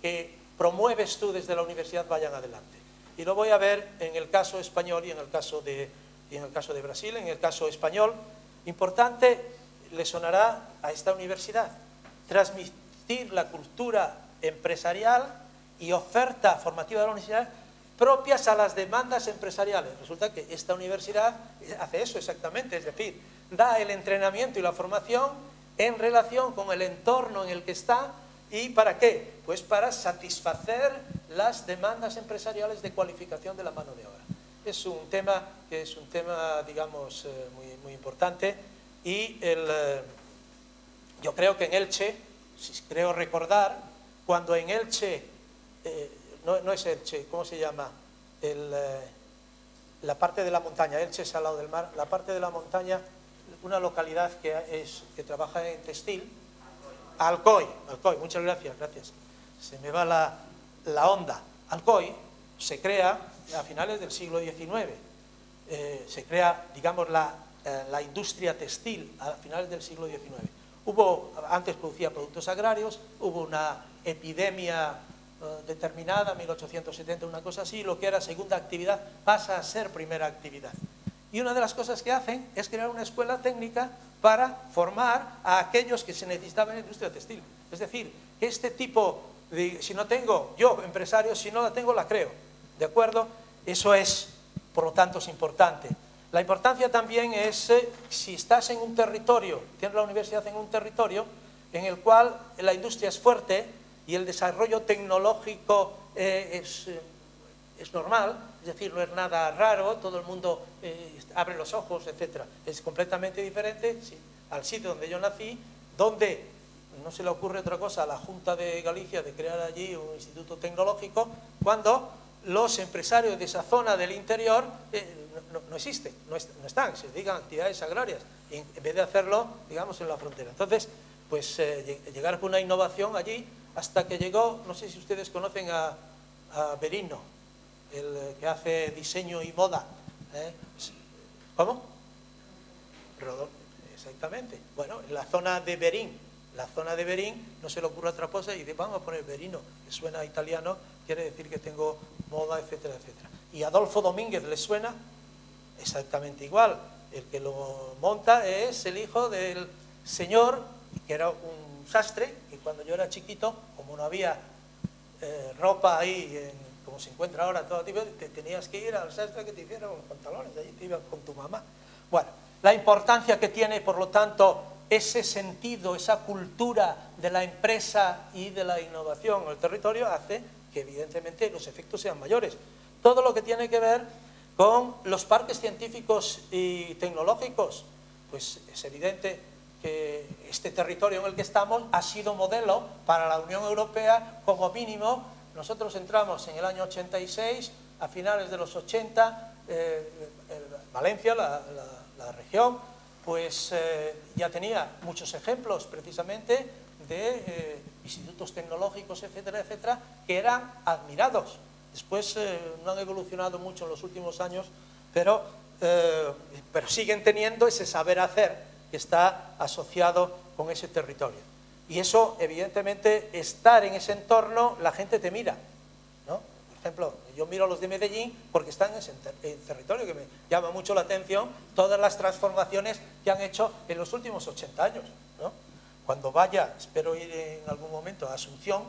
[SPEAKER 2] que promueves tú desde la universidad vayan adelante. Y lo voy a ver en el caso español y en el caso de Brasil. En el caso español, importante, le sonará a esta universidad transmitir la cultura empresarial y oferta formativa de la universidad propias a las demandas empresariales. Resulta que esta universidad hace eso exactamente, es decir, da el entrenamiento y la formación en relación con el entorno en el que está. ¿Y para qué? Pues para satisfacer las demandas empresariales de cualificación de la mano de obra. Es un tema que es un tema, digamos, muy importante.
[SPEAKER 3] importante. Y yo creo que en Elche, creo recordar, cuando en Elche, no es Elche, ¿cómo se llama? La parte de la montaña, Elche es al lado del mar, la parte de la montaña, una localidad que trabaja en textil, Alcoy, muchas gracias, se me va la onda. Alcoy se crea a finales del siglo XIX, se crea, digamos, la industria textil a finales del siglo XIX. Antes producía productos agrarios, hubo una epidemia determinada, 1870, una cosa así, lo que era segunda actividad pasa a ser primera actividad. Y una de las cosas que hacen es crear una escuela técnica para formar a aquellos que se necesitaban en la industria textil. Es decir, este tipo de, si no tengo, yo, empresario, si no la tengo, la creo. ¿De acuerdo? Eso es, por lo tanto, es importante. La importancia también es si estás en un territorio, tienes la universidad en un territorio en el cual la industria es fuerte y el desarrollo tecnológico es normal, es decir, no es nada raro, todo el mundo abre los ojos, etc. Es completamente diferente al sitio donde yo nací, donde no se le ocurre otra cosa a la Junta de Galicia de crear allí un instituto tecnológico, cuando los empresarios de esa zona del interior no existen, no están, se dedican a actividades agrarias, en vez de hacerlo, digamos, en la frontera. Entonces, pues llegar con una innovación allí, hasta que llegó, no sé si ustedes conocen a Berino, el que hace diseño y moda. ¿Cómo? Rodolfo, exactamente. Bueno, en la zona de Berín, no se le ocurre otra cosa y dice, vamos a poner Berino, que suena italiano, quiere decir que tengo moda, etcétera, etcétera. Y Adolfo Domínguez, ¿le suena? Exactamente igual. El que lo monta es el hijo del señor, que era un sastre, y cuando yo era chiquito, como no había ropa ahí, como se encuentra ahora todo tipo, te tenías que ir al sastre que te hiciera los pantalones, allí te ibas con tu mamá. Bueno, la importancia que tiene, por lo tanto, ese sentido, esa cultura de la empresa y de la innovación en el territorio hace que evidentemente los efectos sean mayores. Todo lo que tiene que ver con los parques científicos y tecnológicos, pues es evidente que este territorio en el que estamos ha sido modelo para la Unión Europea como mínimo. Nosotros entramos en el año 86, a finales de los 80, Valencia, la región, pues ya tenía muchos ejemplos precisamente de institutos tecnológicos, etcétera, etcétera, que eran admirados. Después no han evolucionado mucho en los últimos años, pero siguen teniendo ese saber hacer que está asociado con ese territorio. Y eso, evidentemente, estar en ese entorno, la gente te mira, ¿no? Por ejemplo, yo miro a los de Medellín porque están en ese territorio, que me llama mucho la atención todas las transformaciones que han hecho en los últimos 80 años, ¿no? Cuando vaya, espero ir en algún momento a Asunción,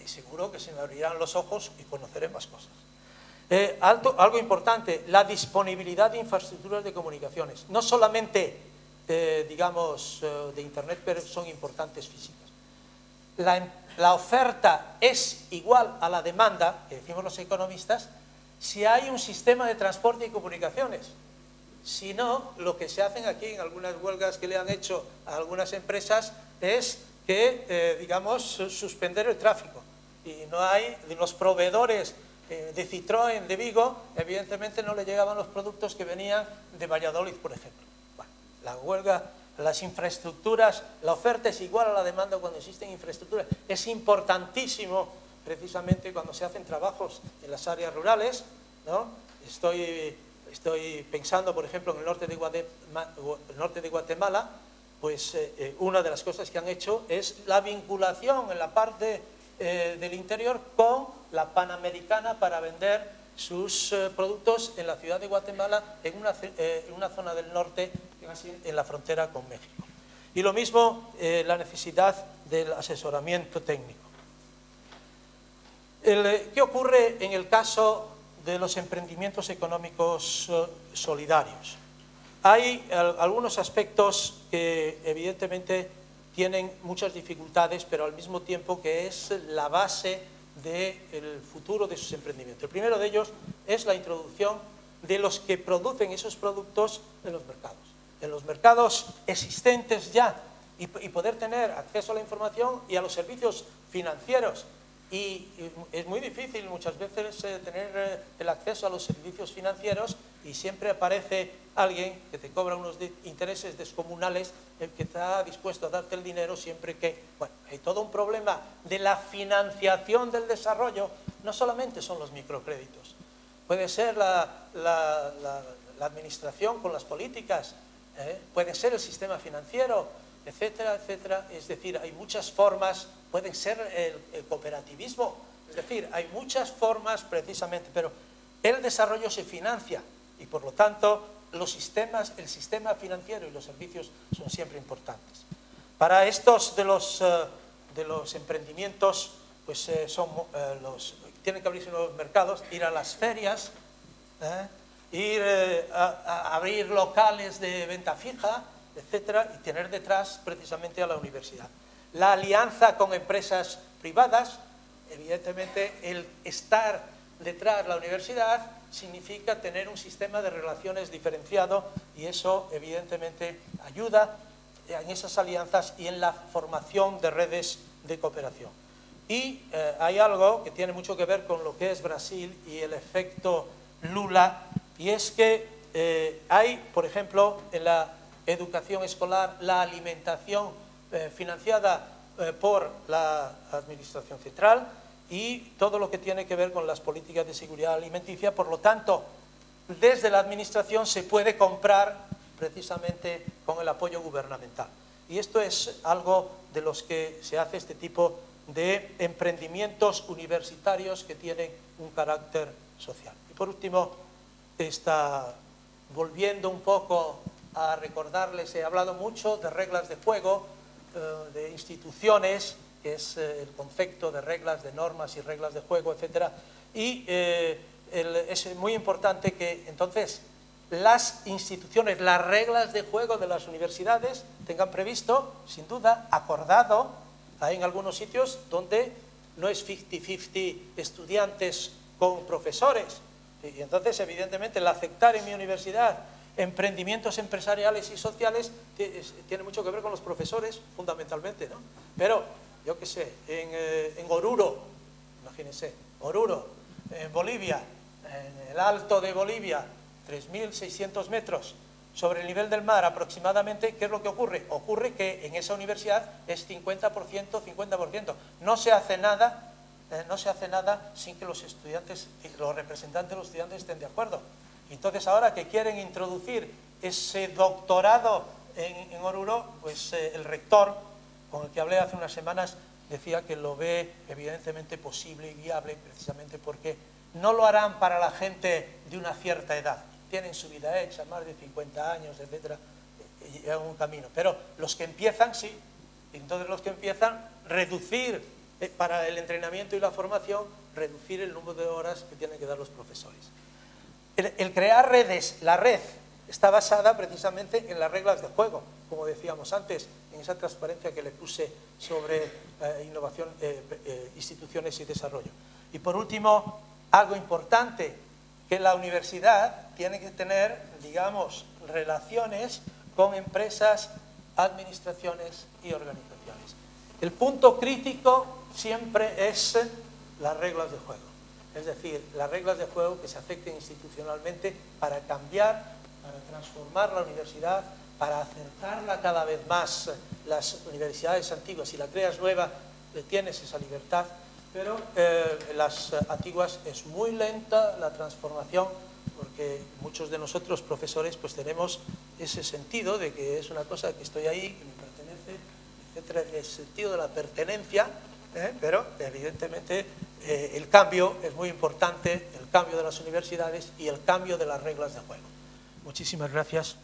[SPEAKER 3] y seguro que se me abrirán los ojos y conoceré más cosas. Algo importante, la disponibilidad de infraestructuras de comunicaciones. No solamente, digamos, de Internet, pero son importantes físicas. La oferta es igual a la demanda, que decimos los economistas, si hay un sistema de transporte y comunicaciones. Si no, lo que se hacen aquí en algunas huelgas que le han hecho a algunas empresas es que, digamos, suspender el tráfico. Y no hay, los proveedores de Citroën de Vigo, evidentemente no le llegaban los productos que venían de Valladolid, por ejemplo. Bueno, la huelga, las infraestructuras, la oferta es igual a la demanda cuando existen infraestructuras. Es importantísimo, precisamente, cuando se hacen trabajos en las áreas rurales, ¿no? Estoy pensando, por ejemplo, en el norte de Guatemala, pues una de las cosas que han hecho es la vinculación en la parte del interior con la Panamericana para vender sus productos en la ciudad de Guatemala, en una zona del norte, en la frontera con México. Y lo mismo la necesidad del asesoramiento técnico. ¿Qué ocurre en el caso de los emprendimientos económicos solidarios? Hay algunos aspectos que evidentemente tienen muchas dificultades, pero al mismo tiempo que es la base del futuro de sus emprendimientos. El primero de ellos es la introducción de los que producen esos productos en los mercados. en los mercados existentes ya y poder tener acceso a la información y a los servicios financieros. Y es muy difícil muchas veces tener el acceso a los servicios financieros y siempre aparece alguien que te cobra unos intereses descomunales, el que está dispuesto a darte el dinero siempre que… Bueno, hay todo un problema de la financiación del desarrollo, no solamente son los microcréditos, puede ser la administración con las políticas, puede ser el sistema financiero, etcétera, etcétera. Es decir, hay muchas formas, pueden ser el cooperativismo, es decir, hay muchas formas precisamente, pero el desarrollo se financia y por lo tanto el sistema financiero y los servicios son siempre importantes. Para estos de los emprendimientos, pues tienen que abrirse nuevos mercados, ir a las ferias, ir a abrir locales de venta fija, etcétera, y tener detrás precisamente a la universidad. La alianza con empresas privadas, evidentemente el estar detrás de la universidad significa tener un sistema de relaciones diferenciado y eso evidentemente ayuda en esas alianzas y en la formación de redes de cooperación. Y hay algo que tiene mucho que ver con lo que es Brasil y el efecto Lula, y es que hay, por ejemplo, en la educación escolar, la alimentación financiada por la Administración Central y todo lo que tiene que ver con las políticas de seguridad alimenticia. Por lo tanto, desde la Administración se puede comprar precisamente con el apoyo gubernamental. Y esto es algo de los que se hace este tipo de emprendimientos universitarios que tienen un carácter social. Y por último, volviendo un poco a recordarles, he hablado mucho de reglas de juego, de instituciones, que es el concepto de reglas, de normas y reglas de juego, etcétera. Y es muy importante que entonces las instituciones, las reglas de juego de las universidades tengan previsto, sin duda, acordado. Hay en algunos sitios donde no es 50-50 estudiantes con profesores. Y entonces, evidentemente, el aceptar en mi universidad emprendimientos empresariales y sociales tiene mucho que ver con los profesores, fundamentalmente, ¿no? Pero, yo qué sé, en Oruro, imagínense, Oruro, en Bolivia, en el alto de Bolivia, 3.600 metros sobre el nivel del mar aproximadamente, ¿qué es lo que ocurre? Ocurre que en esa universidad es 50%, 50%. No se hace nada sin que los estudiantes, los representantes de los estudiantes estén de acuerdo. Entonces, ahora que quieren introducir ese doctorado en Oruro, pues el rector, con el que hablé hace unas semanas, decía que lo ve evidentemente posible y viable, precisamente porque no lo harán para la gente de una cierta edad. Tienen su vida hecha, más de 50 años, etcétera, llevan un camino. Pero los que empiezan, sí. Entonces, los que empiezan, reducir para el entrenamiento y la formación, reducir el número de horas que tienen que dar los profesores. El crear redes, la red, está basada precisamente en las reglas de juego, como decíamos antes, en esa transparencia que le puse sobre innovación, instituciones y desarrollo. Y por último, algo importante, que la universidad tiene que tener, digamos, relaciones con empresas, administraciones y organizaciones. El punto crítico siempre es las reglas de juego. Es decir, las reglas de juego que se acepten institucionalmente para cambiar, para transformar la universidad, para acercarla cada vez más. Las universidades antiguas, si la creas nueva, tienes esa libertad, pero las antiguas es muy lenta la transformación, porque muchos de nosotros, profesores, pues tenemos ese sentido de que es una cosa que estoy ahí, que me pertenece, etcétera, el sentido de la pertenencia, pero evidentemente el cambio es muy importante, el cambio de las universidades y el cambio de las reglas de juego. Muchísimas gracias.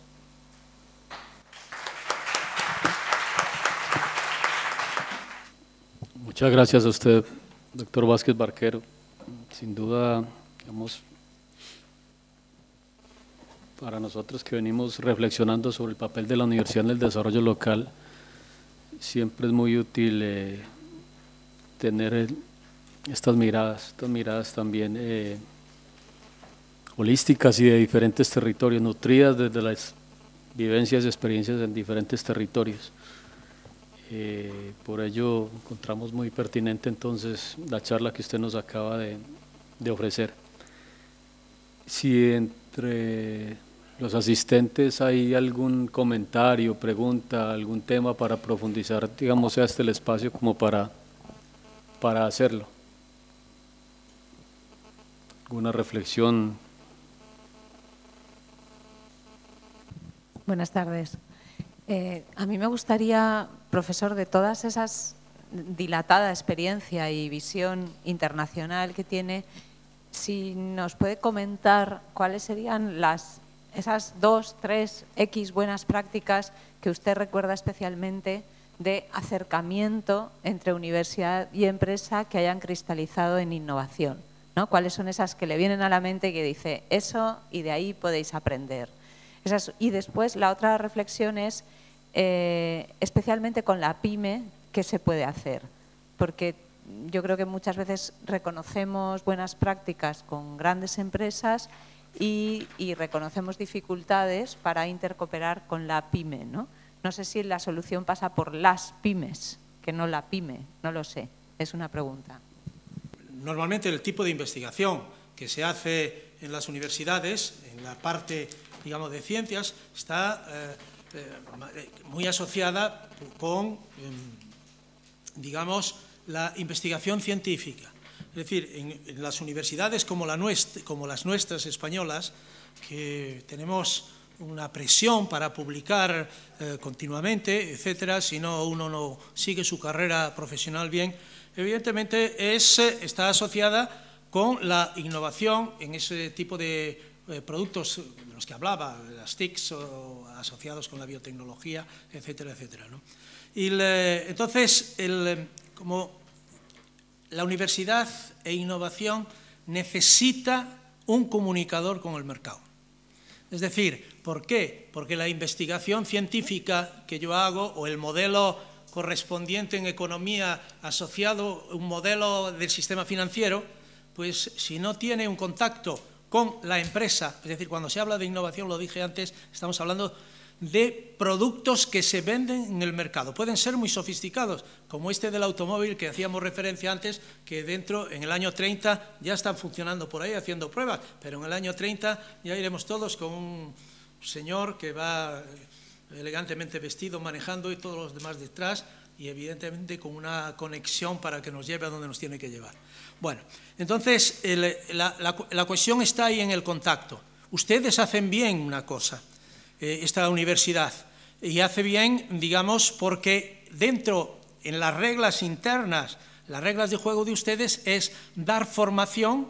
[SPEAKER 1] Muchas gracias a usted, doctor Vázquez Barquero. Sin duda, digamos, para nosotros que venimos reflexionando sobre el papel de la universidad en el desarrollo local, siempre es muy útil tener estas miradas también holísticas y de diferentes territorios, nutridas desde las vivencias y experiencias en diferentes territorios. Por ello encontramos muy pertinente entonces la charla que usted nos acaba de ofrecer. Si entre los asistentes hay algún comentario, pregunta, algún tema para profundizar, digamos, sea este el espacio como para hacerlo. ¿Alguna reflexión?
[SPEAKER 4] Buenas tardes. A mí me gustaría, profesor, de todas esas dilatada experiencia y visión internacional que tiene, si nos puede comentar cuáles serían esas 2, 3, X buenas prácticas que usted recuerda especialmente de acercamiento entre universidad y empresa que hayan cristalizado en innovación, ¿no? ¿Cuáles son esas que le vienen a la mente y que dice eso y de ahí podéis aprender? Y después la otra reflexión es especialmente con la PYME, ¿qué se puede hacer? Porque yo creo que muchas veces reconocemos buenas prácticas con grandes empresas y reconocemos dificultades para intercooperar con la PYME, ¿no? No sé si la solución pasa por las pymes, que no la PYME, no lo sé, es una pregunta.
[SPEAKER 3] Normalmente el tipo de investigación que se hace en las universidades, en la parte, digamos, de ciencias, está muy asociada con, digamos, la investigación científica. Es decir, en las universidades como las nuestras españolas, que tenemos una presión para publicar continuamente, etcétera, si no uno no sigue su carrera profesional bien, evidentemente está asociada con la innovación en ese tipo de productos de los que hablaba, las TICs o asociados con la biotecnología, etcétera, etcétera, ¿no? Entonces, como la universidad e innovación necesita un comunicador con el mercado. Es decir, ¿por qué? Porque la investigación científica que yo hago o el modelo correspondiente en economía asociado a un modelo del sistema financiero, pues si no tiene un contacto con la empresa, es decir, cuando se habla de innovación, lo dije antes, estamos hablando de productos que se venden en el mercado. Pueden ser muy sofisticados, como este del automóvil que hacíamos referencia antes, que en el año 30 ya están funcionando por ahí haciendo pruebas, pero en el año 30 ya iremos todos con un señor que va elegantemente vestido, manejando y todos los demás detrás, y evidentemente con una conexión para que nos lleve a donde nos tiene que llevar. Bueno, entonces la cuestión está ahí en el contacto. Ustedes hacen bien una cosa, esta universidad, y hace bien, digamos, porque dentro, en las reglas internas, las reglas de juego de ustedes es dar formación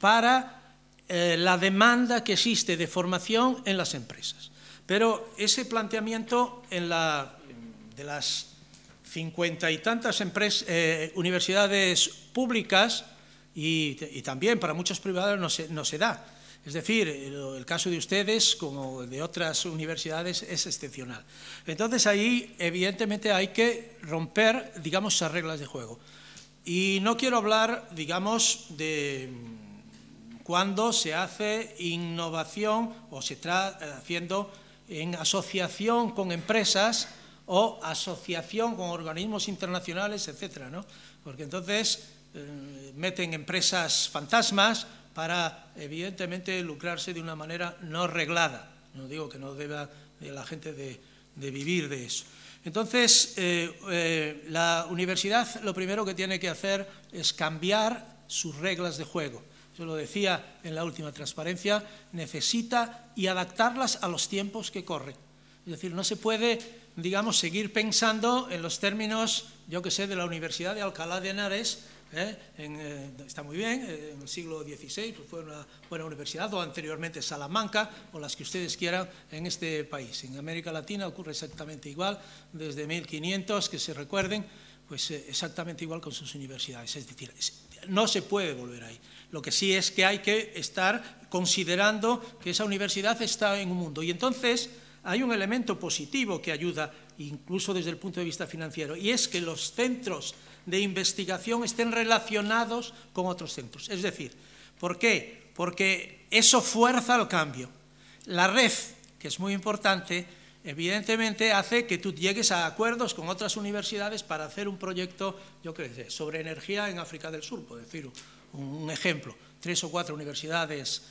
[SPEAKER 3] para la demanda que existe de formación en las empresas. Pero ese planteamiento de las 50 y tantas universidades públicas y también para muchas privadas no se da. Es decir, el caso de ustedes, como el de otras universidades, es excepcional. Entonces, ahí, evidentemente, hay que romper, digamos, esas reglas de juego. Y no quiero hablar, digamos, de cuando se hace innovación o se está haciendo en asociación con empresas o asociación con organismos internacionales, etcétera, ¿no? Porque entonces meten empresas fantasmas para, evidentemente, lucrarse de una manera no reglada. No digo que no deba la gente de vivir de eso. Entonces, la universidad lo primero que tiene que hacer es cambiar sus reglas de juego. Yo lo decía en la última transparencia, necesita y adaptarlas a los tiempos que corren. Es decir, no se puede, digamos, seguir pensando en los términos, yo que sé, de la Universidad de Alcalá de Henares. Está muy bien, en el siglo XVI pues fue una buena universidad, o anteriormente Salamanca, o las que ustedes quieran en este país. En América Latina ocurre exactamente igual, desde 1500, que se recuerden, pues exactamente igual con sus universidades. Es decir, no se puede volver ahí. Lo que sí es que hay que estar considerando que esa universidad está en un mundo. Y entonces hay un elemento positivo que ayuda, incluso desde el punto de vista financiero, y es que los centros de investigación estén relacionados con otros centros. Es decir, ¿por qué? Porque eso fuerza el cambio. La red que es muy importante, evidentemente hace que tú llegues a acuerdos con otras universidades para hacer un proyecto, yo qué sé, sobre energía en África del Sur, por decir un ejemplo. 3 o 4 universidades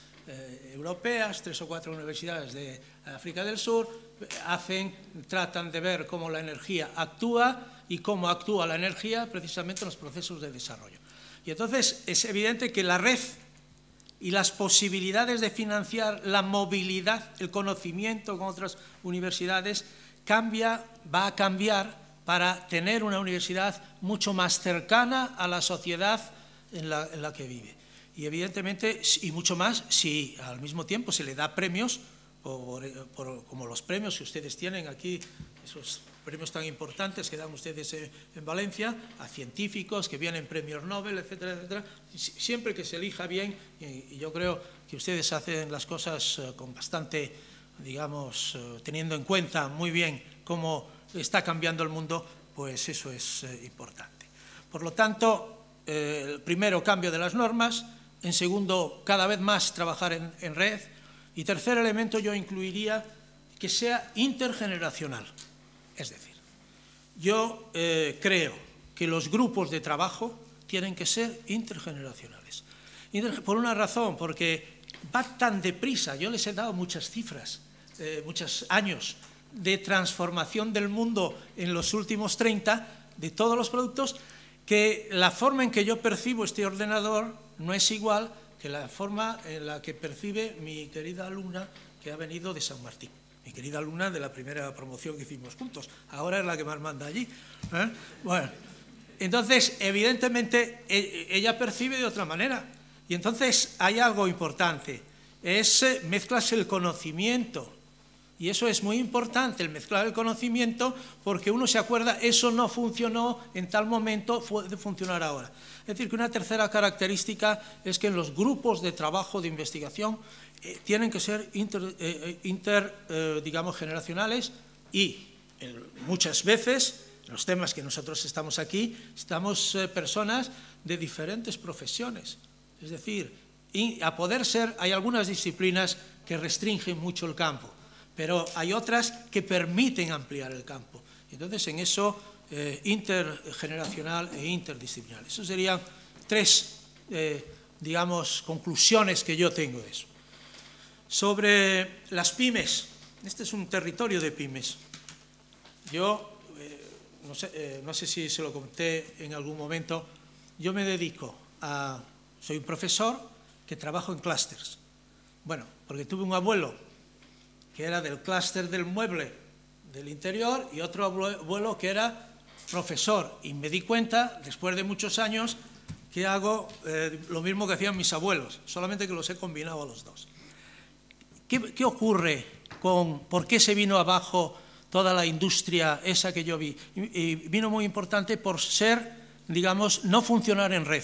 [SPEAKER 3] europeas, 3 o 4 universidades de África del Sur tratan de ver cómo la energía actúa y cómo actúa la energía precisamente en los procesos de desarrollo. Y entonces es evidente que la red y las posibilidades de financiar la movilidad, el conocimiento con otras universidades, va a cambiar para tener una universidad mucho más cercana a la sociedad en la que vive. Y evidentemente, y mucho más, si al mismo tiempo se le da premios, como los premios que ustedes tienen aquí, esos premios tan importantes que dan ustedes en Valencia, a científicos que vienen premios Nobel, etcétera, etcétera, siempre que se elija bien, y yo creo que ustedes hacen las cosas con bastante, digamos, teniendo en cuenta muy bien cómo está cambiando el mundo, pues eso es importante. Por lo tanto, el primero, cambio de las normas; en segundo, cada vez más trabajar en red; y tercer elemento, yo incluiría que sea intergeneracional. Es decir, yo creo que los grupos de trabajo tienen que ser intergeneracionales. Por una razón, porque va tan deprisa. Yo les he dado muchas cifras, muchos años de transformación del mundo en los últimos 30, de todos los productos, que la forma en que yo percibo este ordenador no es igual que la forma en la que percibe mi querida alumna que ha venido de San Martín. Mi querida alumna de la primera promoción que hicimos juntos, ahora es la que más manda allí. Bueno, entonces, evidentemente, ella percibe de otra manera. Y entonces hay algo importante, mezclas el conocimiento. Y eso es muy importante, el mezclar el conocimiento, porque uno se acuerda, eso no funcionó en tal momento, puede funcionar ahora. Es decir, que una tercera característica es que en los grupos de trabajo de investigación tienen que ser digamos, generacionales, y muchas veces, en los temas que nosotros estamos aquí, estamos personas de diferentes profesiones. Es decir, a poder ser, hay algunas disciplinas que restringen mucho el campo, pero hay otras que permiten ampliar el campo. Entonces, en eso, intergeneracional e interdisciplinar. Eso serían 3, digamos, conclusiones que yo tengo de eso. Sobre las pymes, este es un territorio de pymes. Yo, no sé si se lo conté en algún momento, yo me dedico soy un profesor que trabajo en clústeres. Bueno, porque tuve un abuelo que era del clúster del mueble del interior y otro abuelo que era profesor, y me di cuenta, después de muchos años, que hago lo mismo que hacían mis abuelos, solamente que los he combinado a los dos. ¿Qué ocurre por qué se vino abajo toda la industria esa que yo vi? Y vino muy importante por ser, digamos, no funcionar en red.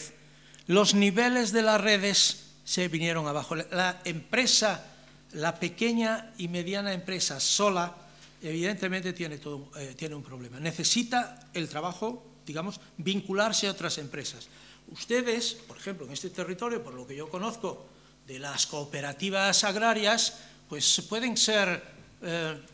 [SPEAKER 3] Los niveles de las redes se vinieron abajo. La empresa, la pequeña y mediana empresa sola, evidentemente tiene un problema. Necesita el trabajo, digamos, vincularse a otras empresas. Ustedes, por ejemplo, en este territorio, por lo que yo conozco, de las cooperativas agrarias, pues pueden ser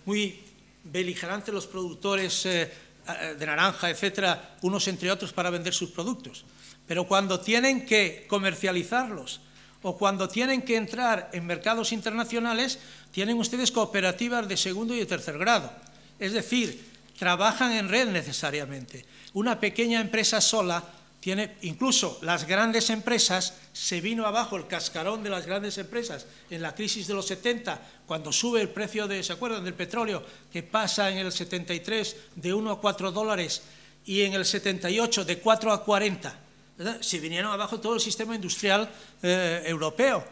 [SPEAKER 3] muy beligerantes los productores de naranja, etcétera, unos entre otros para vender sus productos. Pero cuando tienen que comercializarlos o cuando tienen que entrar en mercados internacionales, tienen ustedes cooperativas de segundo y de tercer grado. Es decir, trabajan en red necesariamente. Una pequeña empresa sola tiene, incluso las grandes empresas, se vino abajo el cascarón de las grandes empresas en la crisis de los 70, cuando sube el precio ¿se acuerdan?, del petróleo, que pasa en el 73 de 1 a 4 dólares y en el 78 de 4 a 40. ¿Verdad? Se vinieron abajo todo el sistema industrial europeo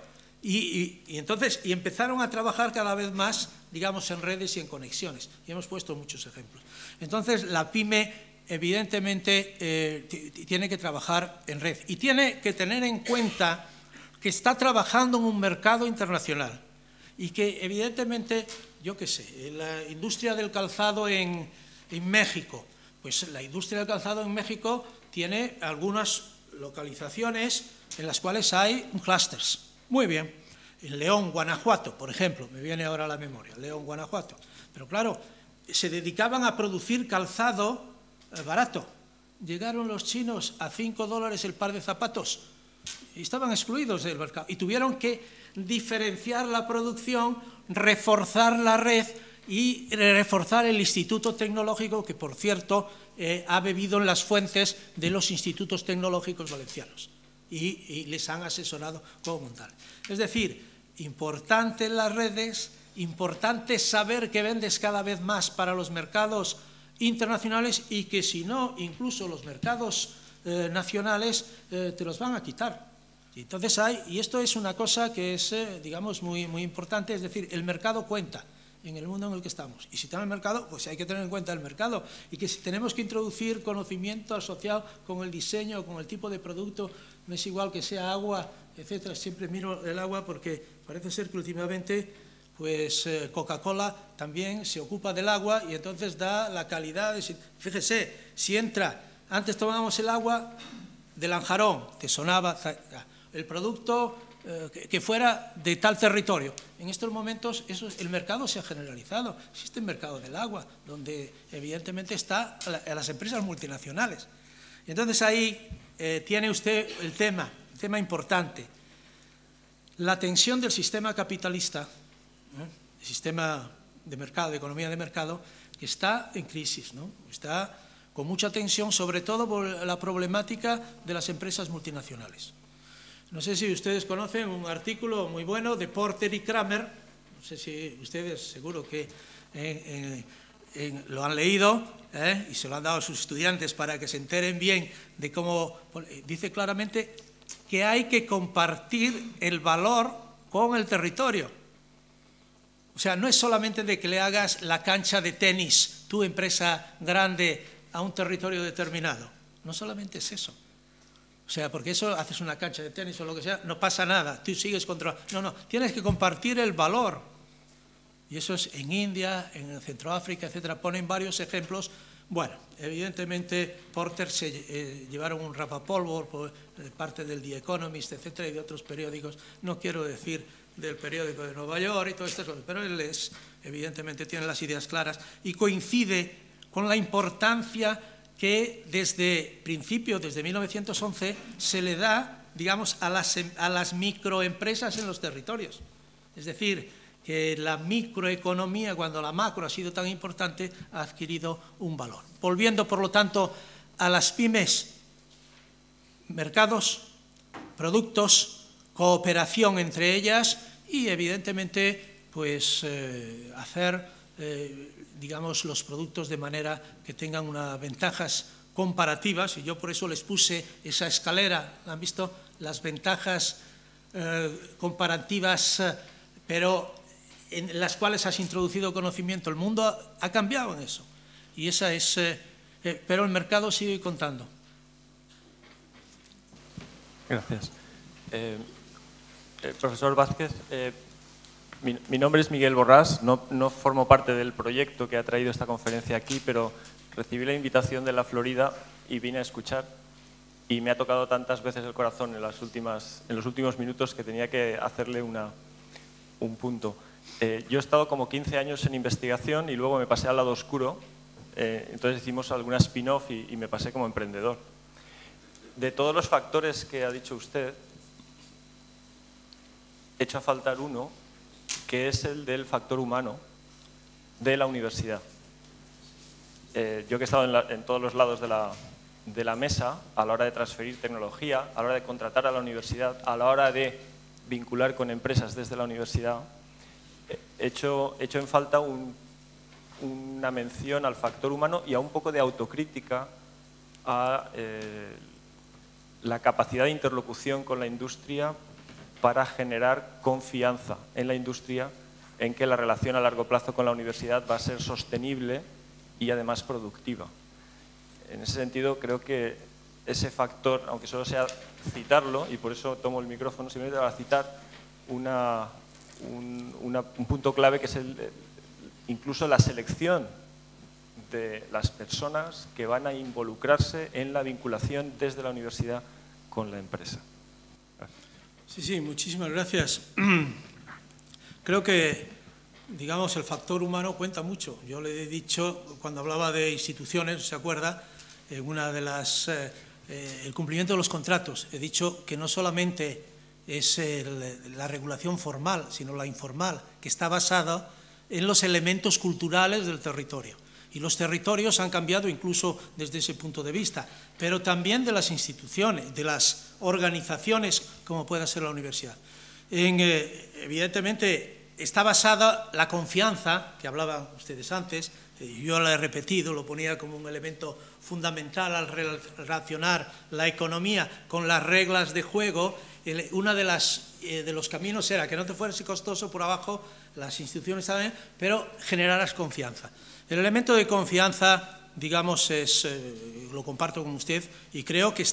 [SPEAKER 3] y entonces empezaron a trabajar cada vez más, digamos, en redes y en conexiones, y hemos puesto muchos ejemplos. Entonces la pyme evidentemente tiene que trabajar en red y tiene que tener en cuenta que está trabajando en un mercado internacional y que evidentemente, yo qué sé, la industria del calzado en México, pues la industria del calzado en México tiene algunas localizaciones en las cuales hay clústeres. Muy bien. En León, Guanajuato, por ejemplo, me viene ahora a la memoria, León, Guanajuato. Pero claro, se dedicaban a producir calzado barato. Llegaron los chinos a $5 el par de zapatos y estaban excluidos del mercado. Y tuvieron que diferenciar la producción, reforzar la red y reforzar el Instituto Tecnológico, que por cierto ha bebido en las fuentes de los institutos tecnológicos valencianos y les han asesorado cómo montar. Es decir, importante las redes, importante saber que vendes cada vez más para los mercados internacionales y que si no, incluso los mercados nacionales te los van a quitar. Y entonces y esto es una cosa que es, digamos, muy importante, es decir, el mercado cuenta en el mundo en el que estamos. Y si está en el mercado, pues hay que tener en cuenta el mercado. Y que si tenemos que introducir conocimiento asociado con el diseño, con el tipo de producto, no es igual que sea agua, etcétera. Siempre miro el agua porque parece ser que últimamente pues Coca-Cola también se ocupa del agua y entonces da la calidad. Fíjese, si entra, antes tomábamos el agua del Lanjarón, te sonaba el producto que fuera de tal territorio. En estos momentos el mercado se ha generalizado. Existe el mercado del agua, donde evidentemente está las empresas multinacionales. Y entonces ahí tiene usted el tema importante. La tensión del sistema capitalista, el sistema de mercado, de economía de mercado, que está en crisis, ¿no? Está con mucha tensión, sobre todo por la problemática de las empresas multinacionales. No sé si ustedes conocen un artículo muy bueno de Porter y Kramer, no sé si ustedes seguro que lo han leído y se lo han dado a sus estudiantes para que se enteren bien de cómo dice claramente que hay que compartir el valor con el territorio. O sea, no es solamente de que le hagas la cancha de tenis, tu empresa grande, a un territorio determinado. No solamente es eso. O sea, porque eso haces una cancha de tenis o lo que sea, no pasa nada, tú sigues controlando. No, tienes que compartir el valor. Y eso es en India, en Centroáfrica, etcétera. Ponen varios ejemplos. Bueno, evidentemente Porter se llevaron un rapapolvo por parte del The Economist, etcétera, y de otros periódicos. No quiero decir del periódico de Nueva York y todas estas cosas, pero él evidentemente tiene las ideas claras y coincide con la importancia que desde principio, desde 1911, se le da, digamos, a las microempresas en los territorios. Es decir, que la microeconomía, cuando la macro ha sido tan importante, ha adquirido un valor. Volviendo, por lo tanto, a las pymes, mercados, productos, cooperación entre ellas y, evidentemente, pues hacer digamos, los productos de manera que tengan unas ventajas comparativas, y yo por eso les puse esa escalera, ¿han visto? Las ventajas comparativas, pero en las cuales has introducido conocimiento. El mundo ha cambiado en eso, y esa es, pero el mercado sigue contando.
[SPEAKER 5] Gracias. Profesor Vázquez, mi nombre es Miguel Borrás, no formo parte del proyecto que ha traído esta conferencia aquí, pero recibí la invitación de la Florida y vine a escuchar y me ha tocado tantas veces el corazón en los últimos minutos que tenía que hacerle un punto. Yo he estado como 15 años en investigación y luego me pasé al lado oscuro, entonces hicimos alguna spin-off y me pasé como emprendedor. De todos los factores que ha dicho usted, he hecho a faltar uno, que es el del factor humano de la universidad. Yo que he estado en todos los lados de la mesa, a la hora de transferir tecnología, a la hora de contratar a la universidad, a la hora de vincular con empresas desde la universidad, he hecho en falta una mención al factor humano y a un poco de autocrítica a la capacidad de interlocución con la industria para generar confianza en la industria en que la relación a largo plazo con la universidad va a ser sostenible y además productiva. En ese sentido, creo que ese factor, aunque solo sea citarlo, y por eso tomo el micrófono, simplemente para citar un punto clave que es incluso la selección de las personas que van a involucrarse en la vinculación desde la universidad con la empresa. Gracias.
[SPEAKER 3] Sí, muchísimas gracias. Creo que, digamos, el factor humano cuenta mucho. Yo le he dicho, cuando hablaba de instituciones, ¿se acuerda? En una de las... el cumplimiento de los contratos. He dicho que no solamente es la regulación formal, sino la informal, que está basada en los elementos culturales del territorio. Y los territorios han cambiado incluso desde ese punto de vista, pero también de las instituciones, de las organizaciones, como pueda ser la universidad. Evidentemente, está basada la confianza, que hablaban ustedes antes, yo la he repetido, lo ponía como un elemento fundamental al relacionar la economía con las reglas de juego. Uno de los caminos era que no te fueras costoso por abajo, las instituciones también, pero generaras confianza. El elemento de confianza, digamos, lo comparto con usted y creo que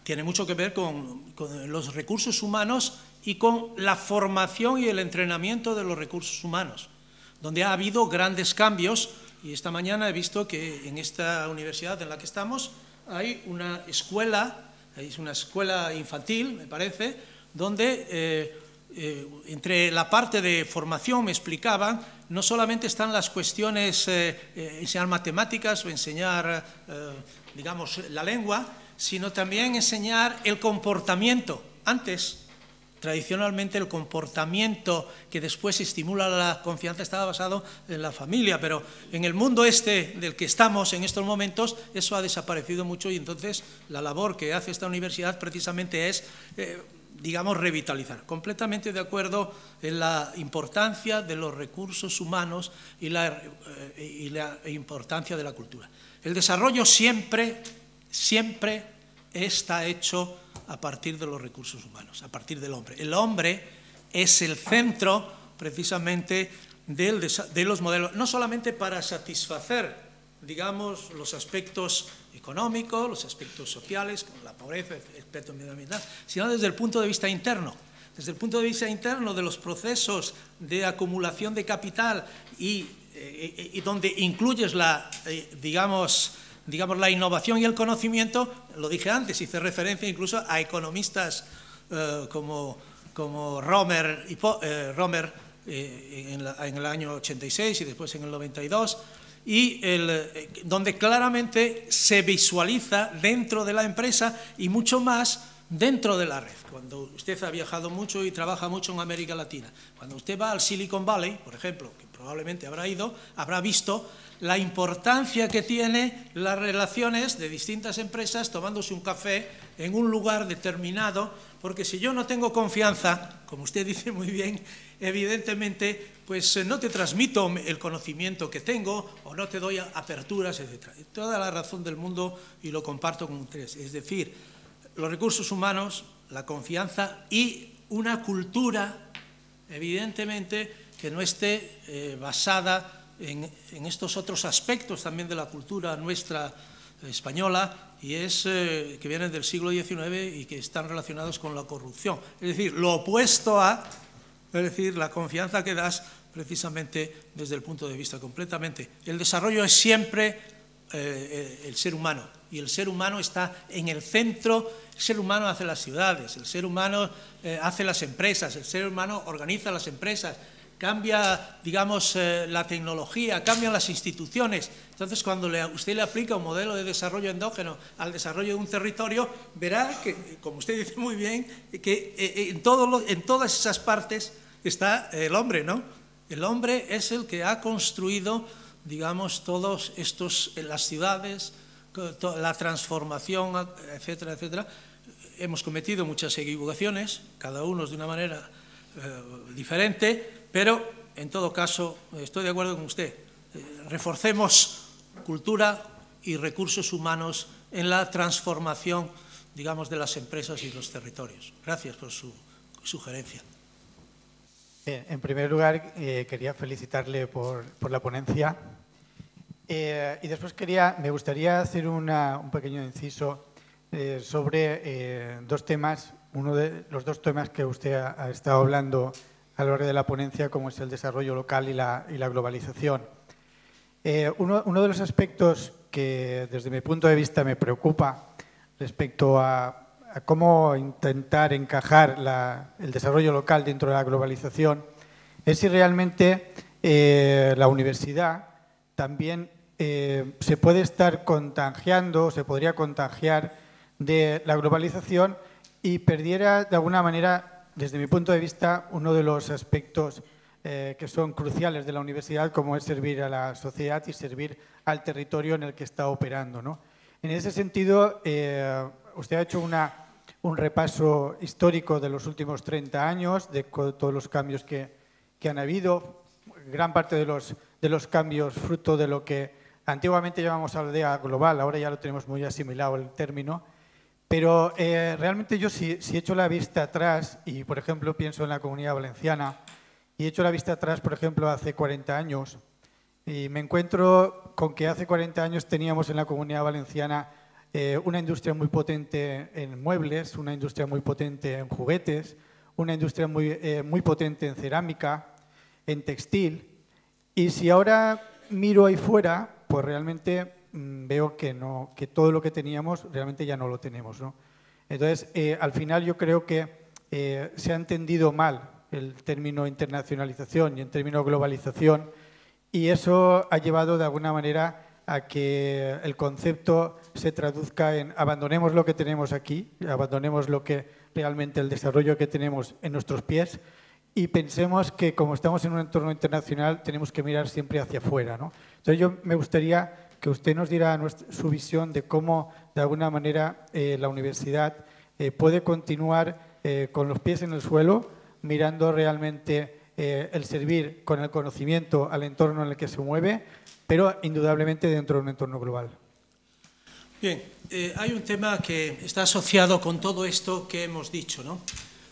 [SPEAKER 3] tiene mucho que ver con los recursos humanos y con la formación y el entrenamiento de los recursos humanos, donde ha habido grandes cambios. Y esta mañana he visto que en esta universidad en la que estamos hay una escuela, es una escuela infantil, me parece, donde entre la parte de formación me explicaban, no solamente están las cuestiones, enseñar matemáticas o enseñar, digamos, la lengua, sino también enseñar el comportamiento. Antes, tradicionalmente, el comportamiento que después estimula la confianza estaba basado en la familia, pero en el mundo del que estamos en estos momentos, eso ha desaparecido mucho y entonces la labor que hace esta universidad precisamente es, digamos, revitalizar. Completamente de acuerdo en la importancia de los recursos humanos y la importancia de la cultura. El desarrollo siempre está hecho a partir de los recursos humanos, a partir del hombre. El hombre es el centro, precisamente, de los modelos, no solamente para satisfacer, digamos, los aspectos económicos, los aspectos sociales, como la pobreza, el aspecto medioambiental, sino desde el punto de vista interno. Desde el punto de vista interno de los procesos de acumulación de capital y donde incluyes digamos, la innovación y el conocimiento, lo dije antes, hice referencia incluso a economistas como Romer en el año 86 y después en el 92, y donde claramente se visualiza dentro de la empresa y mucho más dentro de la red. Cuando usted ha viajado mucho y trabaja mucho en América Latina, cuando usted va al Silicon Valley, por ejemplo, que probablemente habrá ido, habrá visto la importancia que tiene las relaciones de distintas empresas tomándose un café en un lugar determinado, porque si yo no tengo confianza, como usted dice muy bien, evidentemente, pues no te transmito el conocimiento que tengo o no te doy aperturas, etc. Toda la razón del mundo y lo comparto con ustedes. Es decir, los recursos humanos, la confianza y una cultura, evidentemente, que no esté basada en estos otros aspectos también de la cultura nuestra española, y que vienen del siglo XIX y que están relacionados con la corrupción. Es decir, lo opuesto es decir, la confianza que das precisamente desde el punto de vista completamente. El desarrollo es siempre el ser humano, y el ser humano está en el centro. El ser humano hace las ciudades, el ser humano hace las empresas, el ser humano organiza las empresas, cambia, digamos, la tecnología, cambian las instituciones. Entonces, cuando usted le aplica un modelo de desarrollo endógeno al desarrollo de un territorio, verá que, como usted dice muy bien, que en todas esas partes está el hombre, ¿no? El hombre es el que ha construido, digamos, todos estos, en las ciudades, la transformación, etcétera, etcétera. Hemos cometido muchas equivocaciones, cada uno de una manera diferente, pero en todo caso estoy de acuerdo con usted. Reforcemos cultura y recursos humanos en la transformación, digamos, de las empresas y los territorios. Gracias por su sugerencia.
[SPEAKER 6] En primer lugar, quería felicitarle por la ponencia y después me gustaría hacer un pequeño inciso sobre dos temas. Los dos temas que usted ha estado hablando a lo largo de la ponencia, como es el desarrollo local y la globalización. Uno de los aspectos que desde mi punto de vista me preocupa respecto a cómo intentar encajar el desarrollo local dentro de la globalización es si realmente la universidad también se puede estar contagiando, se podría contagiar de la globalización y perdiera de alguna manera, desde mi punto de vista, uno de los aspectos que son cruciales de la universidad, como es servir a la sociedad y servir al territorio en el que está operando, ¿no? En ese sentido, usted ha hecho un repaso histórico de los últimos 30 años, de todos los cambios que han habido, gran parte de los cambios fruto de lo que antiguamente llamamos aldea global, ahora ya lo tenemos muy asimilado el término, pero realmente yo si echo la vista atrás, y por ejemplo pienso en la Comunidad Valenciana, y echo la vista atrás, por ejemplo, hace 40 años, y me encuentro con que hace 40 años teníamos en la Comunidad Valenciana una industria muy potente en muebles, una industria muy potente en juguetes, una industria muy potente en cerámica, en textil. Y si ahora miro ahí fuera, pues realmente veo que no, que todo lo que teníamos realmente ya no lo tenemos, ¿no? Entonces, al final yo creo que se ha entendido mal el término internacionalización y el término globalización, y eso ha llevado de alguna manera a que el concepto se traduzca en abandonemos lo que tenemos aquí, abandonemos lo que realmente el desarrollo que tenemos en nuestros pies y pensemos que como estamos en un entorno internacional tenemos que mirar siempre hacia afuera, ¿no? Entonces yo me gustaría que usted nos diera su visión de cómo de alguna manera la universidad puede continuar con los pies en el suelo, mirando realmente el servir con el conocimiento al entorno en el que se mueve, pero indudablemente dentro de un entorno global.
[SPEAKER 2] Bien, hay un tema que está asociado con todo esto que hemos dicho, ¿no?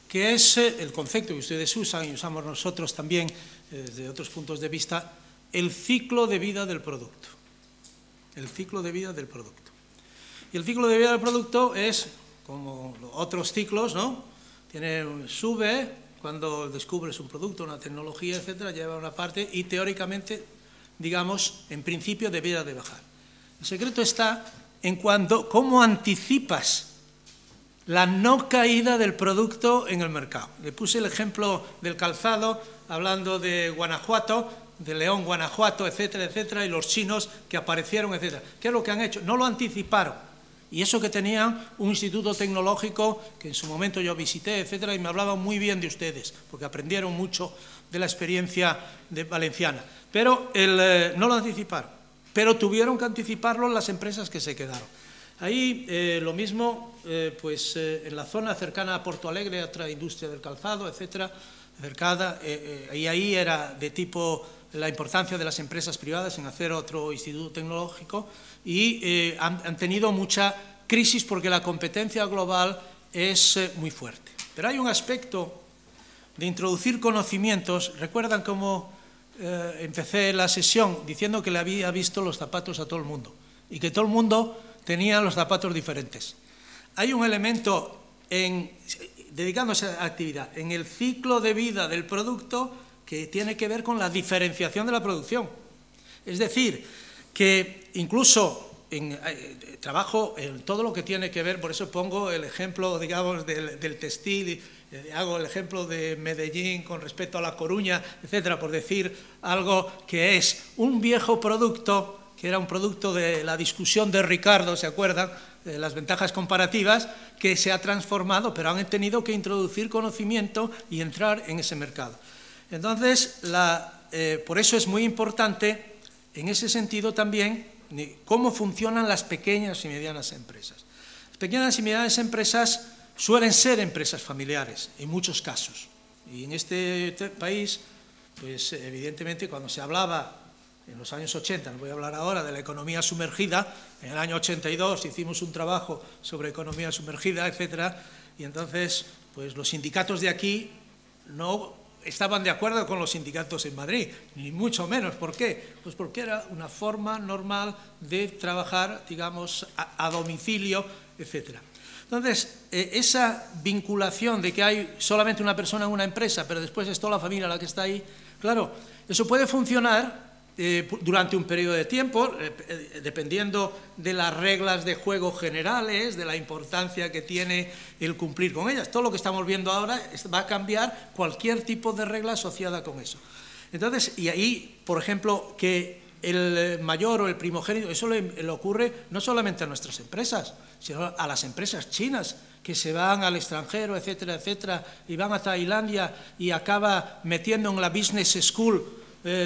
[SPEAKER 2] Que es el concepto que ustedes usan y usamos nosotros también desde otros puntos de vista, el ciclo de vida del producto. El ciclo de vida del producto. Y el ciclo de vida del producto es, como otros ciclos, ¿no? Sube cuando descubres un producto, una tecnología, etcétera, lleva una parte y teóricamente, digamos, en principio debiera de bajar. El secreto está en cómo anticipas la no caída del producto en el mercado. Le puse el ejemplo del calzado, hablando de Guanajuato, de León, Guanajuato, etcétera, etcétera, y los chinos que aparecieron, etcétera. ¿Qué es lo que han hecho? No lo anticiparon. Y eso que tenían un instituto tecnológico que en su momento yo visité, etcétera, y me hablaban muy bien de ustedes, porque aprendieron mucho de la experiencia valenciana. Pero no lo anticiparon, pero tuvieron que anticiparlo las empresas que se quedaron. Ahí lo mismo, en la zona cercana a Porto Alegre, otra industria del calzado, etcétera, cercada, y ahí era de tipo la importancia de las empresas privadas en hacer otro instituto tecnológico y han tenido mucha crisis porque la competencia global es muy fuerte. Pero hay un aspecto de introducir conocimientos. ¿Recuerdan cómo empecé la sesión diciendo que le había visto los zapatos a todo el mundo y que todo el mundo tenía los zapatos diferentes? Hay un elemento dedicándose a esa actividad, en el ciclo de vida del producto que tiene que ver con la diferenciación de la producción. Es decir, que incluso trabajo en todo lo que tiene que ver, por eso pongo el ejemplo, digamos, del textil, hago el ejemplo de Medellín con respecto a La Coruña, etcétera, por decir algo que es un viejo producto, que era un producto de la discusión de Ricardo, ¿se acuerdan?, de las ventajas comparativas, que se ha transformado, pero han tenido que introducir conocimiento y entrar en ese mercado. Entonces, por eso es muy importante, en ese sentido también, cómo funcionan las pequeñas y medianas empresas. Las pequeñas y medianas empresas suelen ser empresas familiares, en muchos casos. Y en este país, pues evidentemente cuando se hablaba en los años 80, no voy a hablar ahora de la economía sumergida, en el año 82 hicimos un trabajo sobre economía sumergida, etcétera, y entonces pues los sindicatos de aquí no estaban de acuerdo con los sindicatos en Madrid, ni mucho menos. ¿Por qué? Pues porque era una forma normal de trabajar, digamos, a domicilio, etcétera. Entonces, esa vinculación de que hay solamente una persona en una empresa, pero después es toda la familia la que está ahí, claro, eso puede funcionar durante un periodo de tiempo, dependiendo de las reglas de juego generales, de la importancia que tiene el cumplir con ellas. Todo lo que estamos viendo ahora va a cambiar cualquier tipo de regla asociada con eso. Entonces, y ahí, por ejemplo, que el mayor o el primogénito, eso le ocurre no solamente a nuestras empresas, sino a las empresas chinas, que se van al extranjero, etcétera, etcétera, y van a Tailandia y acaba metiendo en la business school,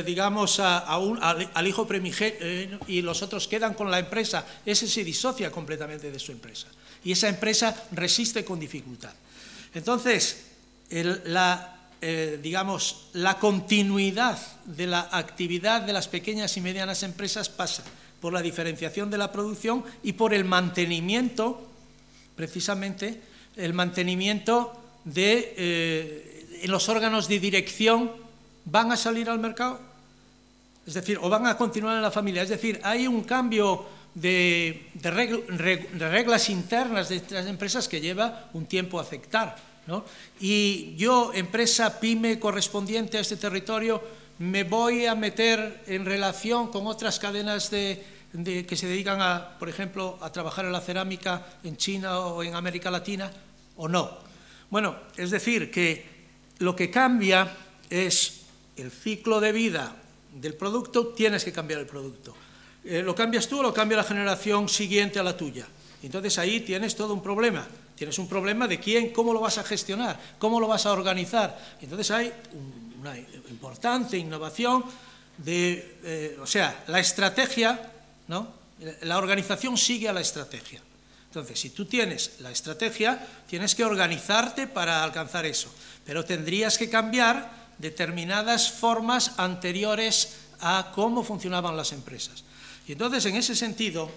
[SPEAKER 2] digamos, al hijo primigénito, y los otros quedan con la empresa. Ese se disocia completamente de su empresa, y esa empresa resiste con dificultad. Entonces, digamos, la continuidad de la actividad de las pequeñas y medianas empresas pasa por la diferenciación de la producción y por el mantenimiento, precisamente, el mantenimiento en los órganos de dirección. ¿Van a salir al mercado? Es decir, o van a continuar en la familia. Es decir, hay un cambio de reglas internas de estas empresas que lleva un tiempo a afectar, ¿no? Y yo, empresa pyme correspondiente a este territorio, me voy a meter en relación con otras cadenas que se dedican, por ejemplo, a trabajar en la cerámica en China o en América Latina, ¿o no? Bueno, es decir, que lo que cambia es el ciclo de vida del producto. Tienes que cambiar el producto. ¿Lo cambias tú o lo cambia la generación siguiente a la tuya? Entonces ahí tienes todo un problema. Tienes un problema de cómo lo vas a gestionar, cómo lo vas a organizar. Entonces hay una importante innovación o sea, la estrategia, ¿no? La organización sigue a la estrategia. Entonces, si tú tienes la estrategia, tienes que organizarte para alcanzar eso, pero tendrías que cambiar determinadas formas anteriores a cómo funcionaban las empresas. Y entonces, en ese sentido,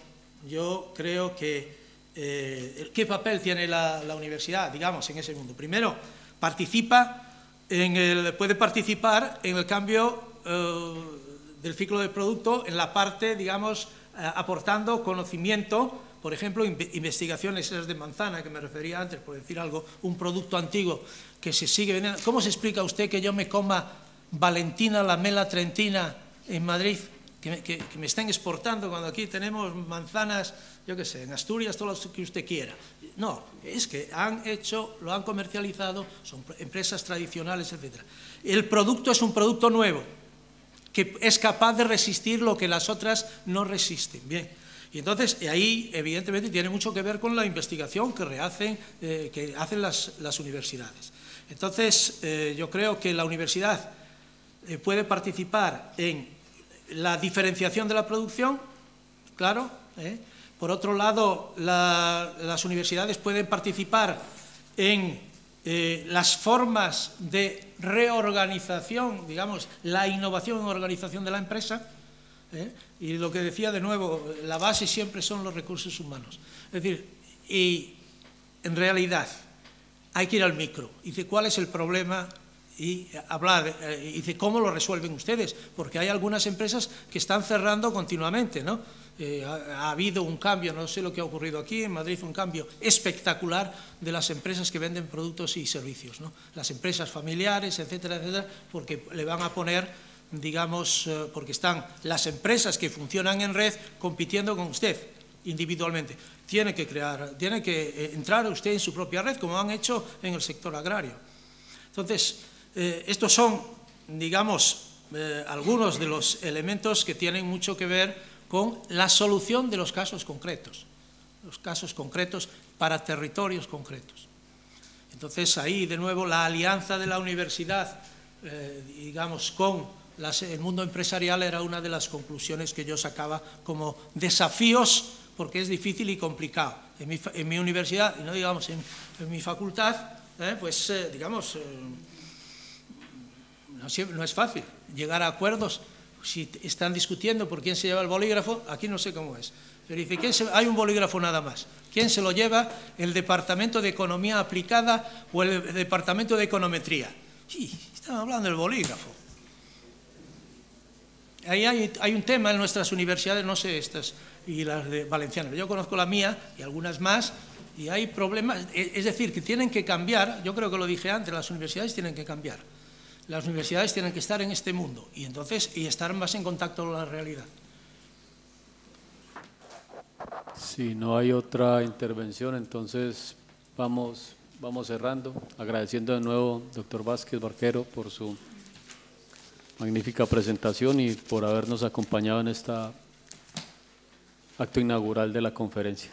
[SPEAKER 2] yo creo que ¿qué papel tiene la universidad, digamos, en ese mundo? Primero, puede participar en el cambio del ciclo de producto, en la parte, digamos, aportando conocimiento, por ejemplo, investigaciones esas de manzana, que me refería antes, por decir algo, un producto antiguo que se sigue vendiendo. ¿Cómo se explica usted que yo me coma Valentina, la mela trentina en Madrid, que me estén exportando cuando aquí tenemos manzanas, yo qué sé, en Asturias, todo lo que usted quiera? No, es que lo han comercializado, son empresas tradicionales, etc. El producto es un producto nuevo, que es capaz de resistir lo que las otras no resisten. Bien, y entonces ahí evidentemente tiene mucho que ver con la investigación que hacen las universidades. Entonces yo creo que la universidad puede participar en la diferenciación de la producción, claro. Por otro lado, las universidades pueden participar en las formas de reorganización, digamos, la innovación en organización de la empresa, y lo que decía de nuevo, la base siempre son los recursos humanos. Es decir, y en realidad hay que ir al micro, y dice cuál es el problema y hablar, y dice cómo lo resuelven ustedes, porque hay algunas empresas que están cerrando continuamente, ¿no? Ha habido un cambio, no sé lo que ha ocurrido aquí en Madrid, un cambio espectacular de las empresas que venden productos y servicios, ¿no? Las empresas familiares, etcétera, etcétera, porque le van a poner, digamos, porque están las empresas que funcionan en red compitiendo con usted individualmente. Tiene que entrar usted en su propia red, como han hecho en el sector agrario. Entonces, estos son, digamos, algunos de los elementos que tienen mucho que ver con la solución de los casos concretos para territorios concretos. Entonces, ahí, de nuevo, la alianza de la universidad, digamos, con el mundo empresarial era una de las conclusiones que yo sacaba como desafíos, porque es difícil y complicado. En mi universidad, y no digamos en mi facultad, pues, digamos, no es fácil llegar a acuerdos. Si están discutiendo por quién se lleva el bolígrafo, aquí no sé cómo es. Pero dice, hay un bolígrafo nada más. ¿Quién se lo lleva? ¿El Departamento de Economía Aplicada o el Departamento de Econometría? Sí, están hablando del bolígrafo. Ahí hay un tema en nuestras universidades, no sé estas y las de valencianas, yo conozco la mía y algunas más, y hay problemas, es decir, que tienen que cambiar. Yo creo que lo dije antes, las universidades tienen que cambiar. Las universidades tienen que estar en este mundo y estar más en contacto con la realidad.
[SPEAKER 1] Si no hay otra intervención, entonces vamos cerrando, agradeciendo de nuevo, doctor Vázquez Barquero, por su magnífica presentación y por habernos acompañado en este acto inaugural de la conferencia.